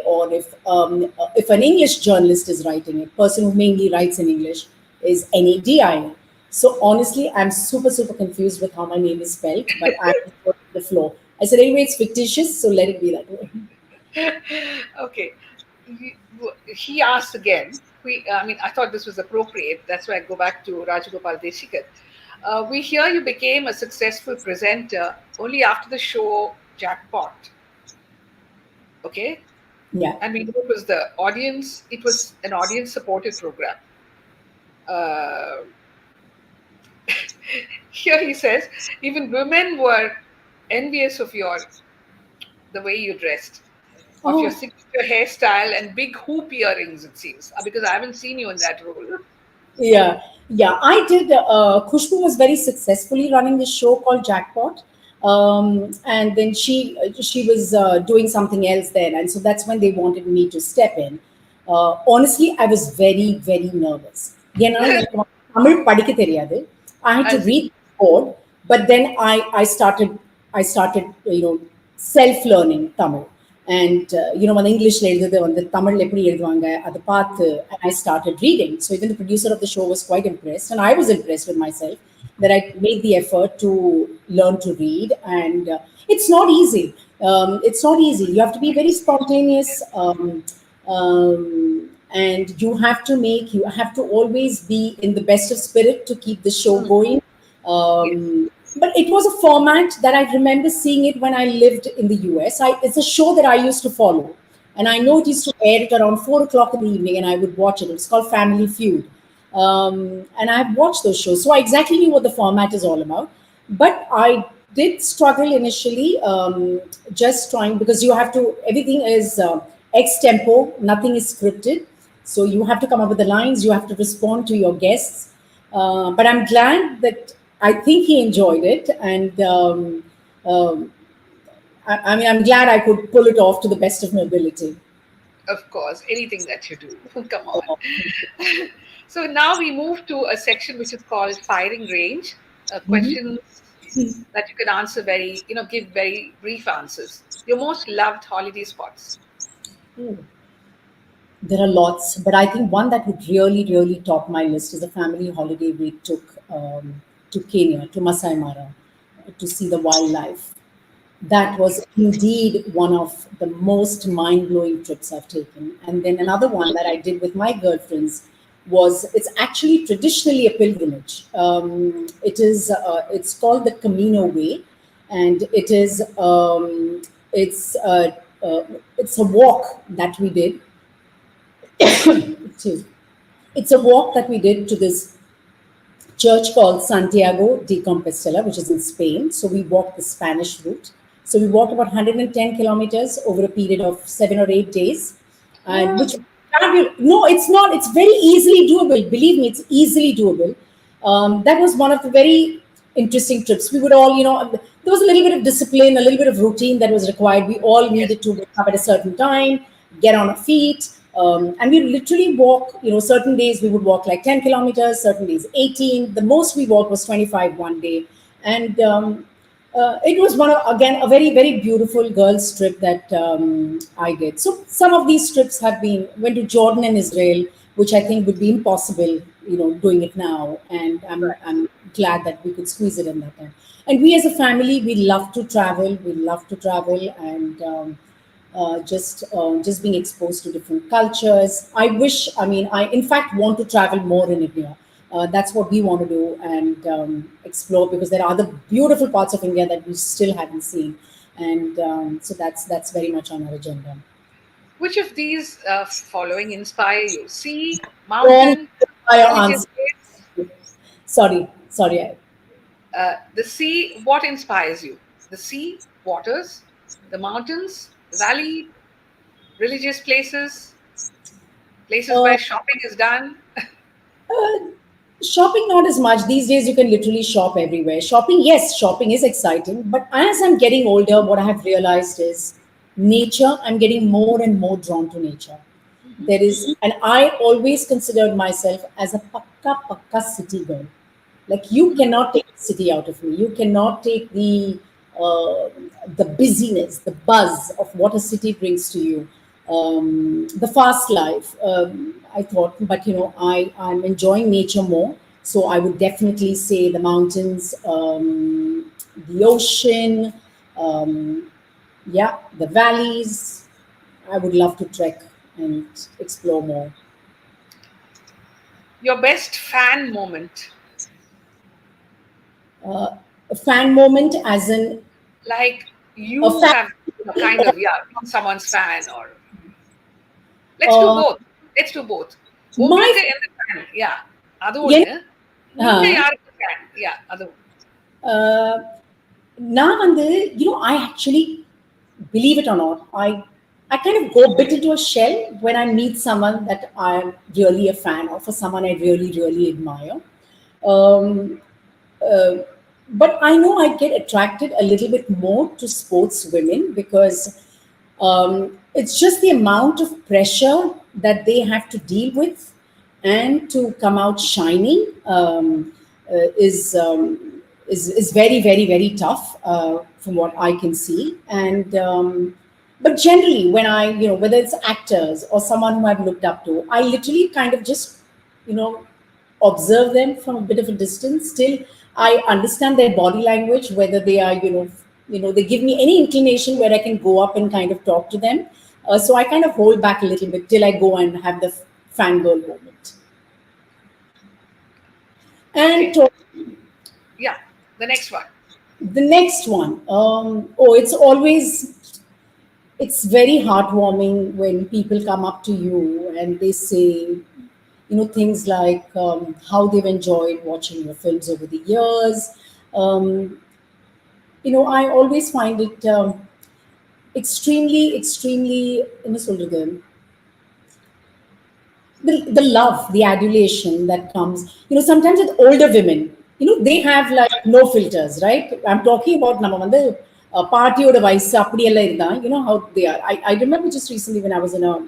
Or if an English journalist is writing it, person who mainly writes in English is Nadia. So honestly, I'm super, super confused with how my name is spelled, but I'm on the floor. I said, anyway, it's fictitious, so let it be that way. okay. He asked again. I thought this was appropriate. That's why I go back to Rajagopal Desikan. We hear you became a successful presenter only after the show Jackpot. Okay. Yeah. And we know it was an audience supported program. Uh, Here he says, even women were envious of the way you dressed. of your Oh, signature hairstyle and big hoop earrings, it seems, because I haven't seen you in that role. yeah, yeah. I did. Khushbu was very successfully running this show called Jackpot, and then she was doing something else then, and so that's when they wanted me to step in. Honestly, I was very very nervous. ஏன்னா எனக்கு வந்து தமிழ் படிக்க தெரியாது. I had to As read the code, but then I started self learning Tamil. And when English எழுதுறது வந்து தமிழ்ல எப்படி எழுதுவாங்க அதை பார்த்து I started reading. So even the producer of the show was quite impressed, and I was impressed with myself that I made the effort to learn to read. And it's not easy. It's not easy. You have to be very spontaneous. And you have to always be in the best of spirit to keep the show going. yes, But it was a format that I remember seeing it when I lived in the US. It's a show that I used to follow. And I know it used to air it around 4 o'clock in the evening, and I would watch it. It's called Family Feud. And I've watched those shows. So I exactly knew what the format is all about. But I did struggle initially, just trying, because everything is ex tempo, nothing is scripted. So you have to come up with the lines, you have to respond to your guests. But I'm glad that I think he enjoyed it, and um, I mean, I'm glad I could pull it off to the best of my ability. of course, anything that you do. Come on. So now we move to a section which is called firing range, questions that you can answer give very brief answers. Your most loved holiday spots. There are lots, but I think one that would really, really top my list is a family holiday we took to Kenya, to Masai Mara, to see the wildlife. That was indeed one of the most mind blowing trips I've taken. And then another one that I did with my girlfriends it's actually traditionally a pilgrimage. It's called the Camino Way, and it's, uh, uh, it's a walk that we did. Excuse me. It's a walk that we did to this church called Santiago de Compostela, which is in Spain. So we walked the Spanish route. So we walked about 110 kilometers over a period of 7 or 8 days, and Oh, which no, it's not. It's very easily doable. Believe me, it's easily doable. That was one of the very interesting trips. We would all, there was a little bit of discipline, a little bit of routine that was required. We all yes. needed to wake up at a certain time, get on our feet, and we literally walk. Certain days we would walk like 10 kilometers, certain days 18. The most we walked was 25 one day, and it was again a very very beautiful girls trip that I did. So some of these trips went to Jordan and Israel, which I think would be impossible, doing it now. And I'm glad that we could squeeze it in that time. And we as a family, we love to travel. We love to travel, and just being exposed to different cultures. I mean, I in fact want to travel more in India. That's what we want to do, and explore, because there are other beautiful parts of India that we still haven't seen, and so that's very much on our agenda. Which of these following inspire you? Sea, Wrong mountain, fire religious answer. place? Sorry. The sea, what inspires you? The sea, waters, the mountains, the valley, religious places, places Uh, where shopping is done. Uh, Shopping, not as much. These days, you can literally shop everywhere. Shopping, yes, shopping is exciting. But as I'm getting older, what I have realized is nature, I'm getting more and more drawn to nature. And I always considered myself as a pakka city girl. Like, you cannot take the city out of me. You cannot take uh, the busyness, the buzz of what a city brings to you, the fast life. I thought, but I'm enjoying nature more. So I would definitely say the mountains, the ocean, um, yeah, the valleys. I would love to trek and explore more. Your best fan moment, A fan moment, as in like a you fan. have kind of, yeah, been someone's fan, or let's do Uh, both. Let's do both. my உங்களுக்கு எந்த fan? Yeah, அது என்- ஒண்ணு. நீங்க uh, யாருக்கு fan? Yeah, அது ஒண்ணு. uh, நான் வந்து, I actually, believe it or not, I I kind of go a bit into a shell when I meet someone that I'm really a fan of, or someone I really, really admire. Um, uh, but I know I get attracted a little bit more to sports women because it's just the amount of pressure that they have to deal with and to come out shining is, is very, very, very tough from what I can see. And but generally, when I, whether it's actors or someone who I've looked up to, I literally kind of just, you know, observe them from a bit of a distance. Still, I understand their body language, whether they are, they give me any inclination where I can go up and kind of talk to them. So I kind of hold back a little bit till I go and have the fangirl moment. And Okay. Yeah. The next one. the next one, oh, it's very heartwarming when people come up to you and they say, things like how they've enjoyed watching your films over the years. Um, I always find it extremely, extremely, the love, the adulation that comes. Sometimes with older women, they have like no filters, right? I'm talking about number one, the party or device, how they are. I remember just recently when I was in a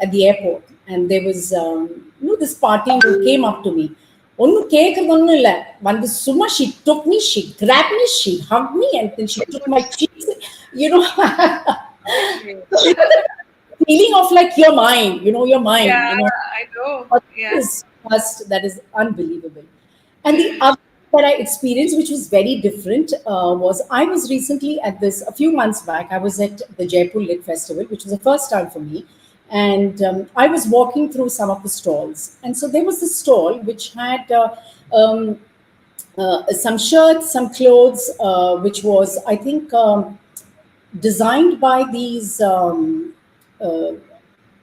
at the airport, and there was this party who came up to me. ஒன்னும் கேட்கறது இல்ல வந்து சும்மா she took me, she grabbed me, she hugged me, and then she took my cheeks, you know. Okay. Feeling of like you're mine, you're mine, Yeah, I know. But Yeah. that is unbelievable. And the other that I experienced, which was very different, was I was recently at this a few months back. I was at the Jaipur Lit Festival, which was the first time for me, and I was walking through some of the stalls, and so there was this stall which had. Um, some shirts, some clothes, which was, I think, designed by these. Uh,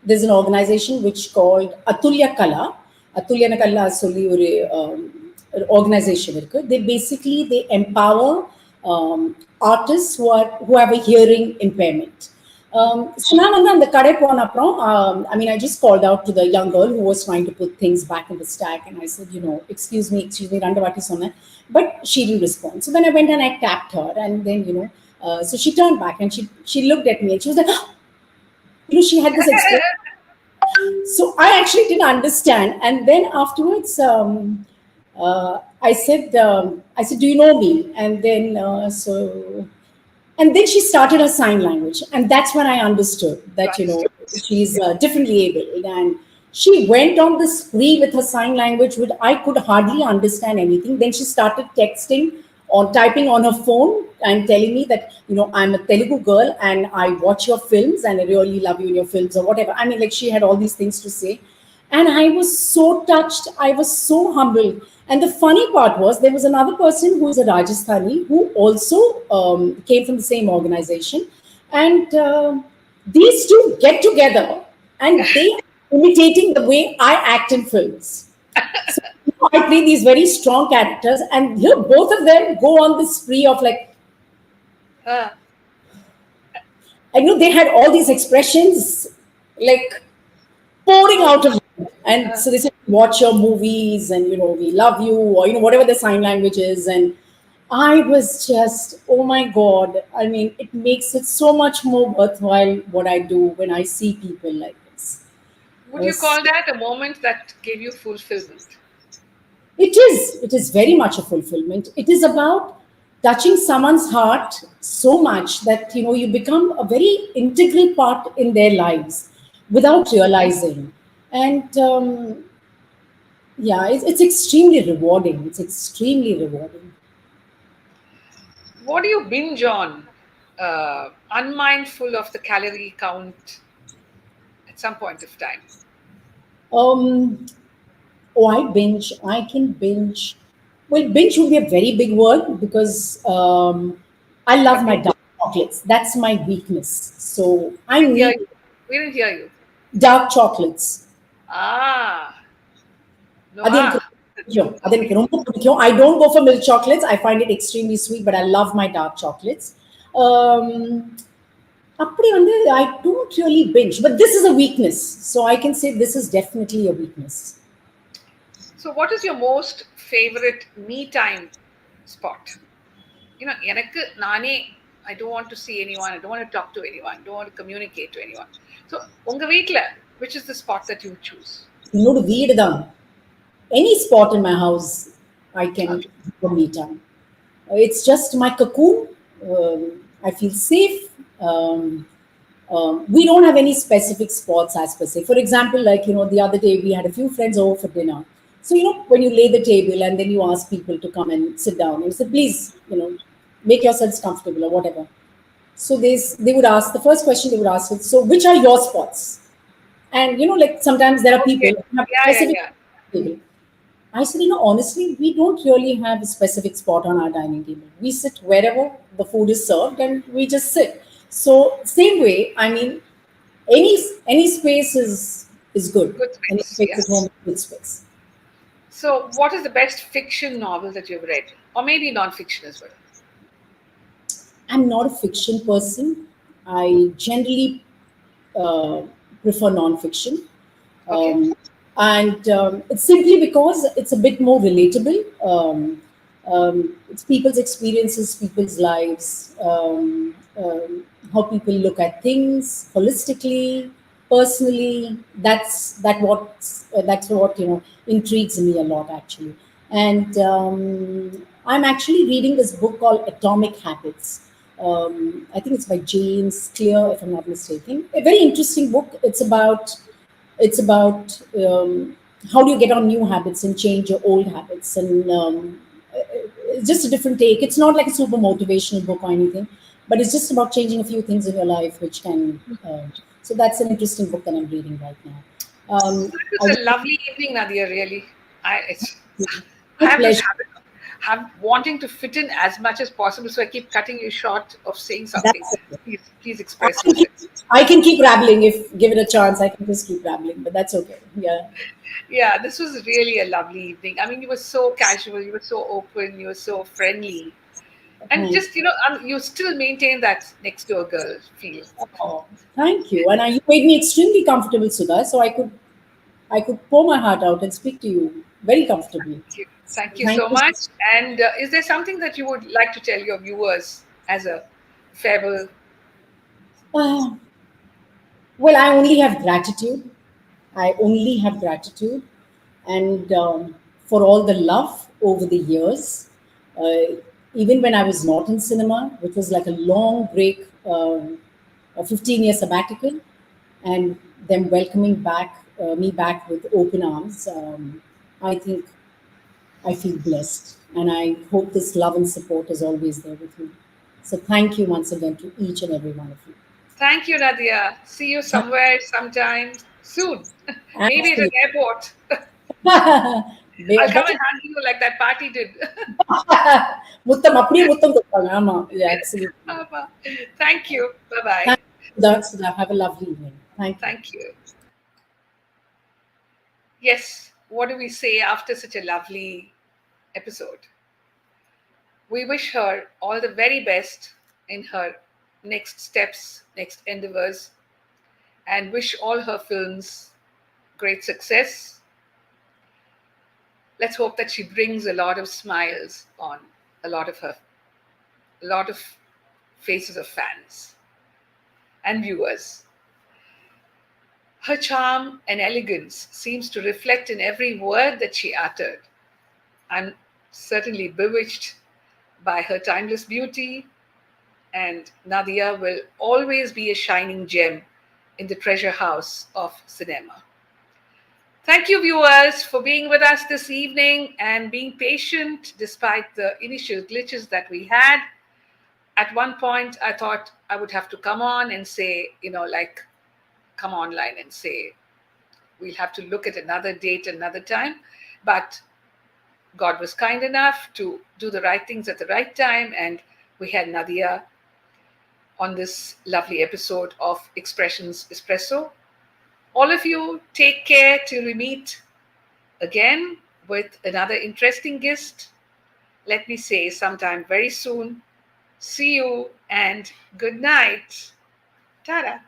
there's an organization which called Atulya Kala. Atulya Kala சொல்லி ஒரு organization இருக்கு. They empower artists who have a hearing impairment. So நான் வந்து அந்த கடை போன அப்புறம் I mean I just called out to the young girl who was trying to put things back in the stack, and I said, excuse me, ரெண்டு வாட்டி சொன்னேன், but she didn't respond. So then I went and I tapped her, and then so she turned back and she looked at me and she was like, she had this expression. So I actually didn't understand, and then afterwards, I said, "Do you know me?" And then and then she started her sign language, and that's when I understood that Right. she's differently abled, and she went on the spree with her sign language, which I could hardly understand anything. Then she started texting or typing on her phone and telling me that I'm a Telugu girl and I watch your films and I really love you in your films or whatever. I mean, like, she had all these things to say, and I was so touched. I was so humbled. And the funny part was there was another person who is a Rajasthani who also came from the same organization, and these two get together and they are imitating the way I act in films. So, I play these very strong characters, and both of them go on this spree of like, Uh, I know they had all these expressions like pouring out of them. And so they said, watch your movies, and we love you, or whatever the sign language is. And I was just, oh my God. I mean, it makes it so much more worthwhile what I do when I see people like this. would you call that a moment that gave you fulfillment? It is very much a fulfillment. It is about touching someone's heart so much that you become a very integral part in their lives without realizing. And yeah, it's extremely rewarding. It's extremely rewarding. What do you binge on, unmindful of the calorie count at some point of time? um Oh, I binge. I can binge. Well, binge would be a very big word because I love my Okay. dark chocolates. That's my weakness. So We I didn't hear need you. We didn't hear you. dark chocolates. Ah, no, அது எனக்கு ah. பிடிக்கும். அது எனக்கு ரொம்ப பிடிக்கும். I don't go for milk chocolates. I find it extremely sweet, but I love my dark chocolates. Um, அப்படி வந்து I don't really binge, but this is a weakness. So I can say this is definitely a weakness. So, what is your most favorite me time spot? எனக்கு நானே I don't want to see anyone, I don't want to talk to anyone, don't want to communicate to anyone. So, உங்க வீட்ல, which is the spot that you choose? என்னோட வீடு தான். Any spot in my house, I can Okay. do me time. It's just my cocoon. I feel safe. We don't have any specific spots as per se. For example, like, the other day we had a few friends over for dinner. So, when you lay the table and then you ask people to come and sit down, you say, please, make yourselves comfortable or whatever. So they would ask, the first question they would ask is, so which are your spots? And, like sometimes there are people Okay. who have Yeah, yeah, specific yeah. table. I said, honestly, we don't really have a specific spot on our dining table. We sit wherever the food is served and we just sit. So, same way, I mean, any space is good. Good Any space. space at home Yes. is good space. So, what is the best fiction novel that you've read? Or maybe non-fiction as well? I'm not a fiction person. I generally uh, prefer non-fiction. Okay. And it's simply because it's a bit more relatable. It's people's experiences, people's lives, how people look at things holistically, personally. That's what intrigues me a lot actually. And I'm actually reading this book called Atomic Habits. I think it's by James Clear, if I'm not mistaken. A very interesting book. It's about how do you get on new habits and change your old habits, and it's just a different take. It's not like a super motivational book or anything, but it's just about changing a few things in your life, which can. So that's an interesting book that I'm reading right now. So it I was a lovely evening, Nadia, really. It's I My have this pleasure. habit of wanting to fit in as much as possible, so I keep cutting you short of saying something. That's it. Please I express can keep, yourself. I can keep rambling if given a chance. I can just keep rambling, but that's okay. Yeah. Yeah, this was really a lovely evening. I mean, you were so casual, you were so open, you were so friendly, and Thank just you still maintain that next door girl feel. Oh, thank you. And you made me extremely comfortable, Sudha, so I could pour my heart out and speak to you very comfortably. Thank you Thank so you. much. And is there something that you would like to tell your viewers as a farewell? Uh, well, I only have gratitude. I only have gratitude, and for all the love over the years. Uh, Even when I was not in cinema, which was like a long break, a 15-year sabbatical, and them welcoming me back with open arms. I think I feel blessed, and I hope this love and support is always there with me. So thank you once again to each and every one of you. Thank you, Nadia. See you somewhere, sometime soon. Maybe at an Absolutely. airport. I'll come and Better hug you like that party did. முத்தம் அப்படியே முத்தம் கொடுப்பாங்க ஆமா yeah, absolutely. Thank you. Bye bye. Thank you, Sudha. Sudha. Have a lovely evening. Thank you. Thank you. Yes, what do we say after such a lovely episode? We wish her all the very best in her next steps, next endeavors, and wish all her films great success. Let's hope that she brings a lot of smiles on a lot of her, a lot of faces of fans and viewers. Her charm and elegance seems to reflect in every word that she uttered. I'm certainly bewitched by her timeless beauty, and Nadiya will always be a shining gem in the treasure house of cinema. Thank you, viewers, for being with us this evening and being patient despite the initial glitches that we had. At one point, I thought I would have to come on and say, come online and say, we'll have to look at another date, another time. But God was kind enough to do the right things at the right time, and we had Nadia on this lovely episode of Expressions Espresso. All of you, take care till we meet again with another interesting guest. Let me say sometime very soon. See you and good night. Ta-da.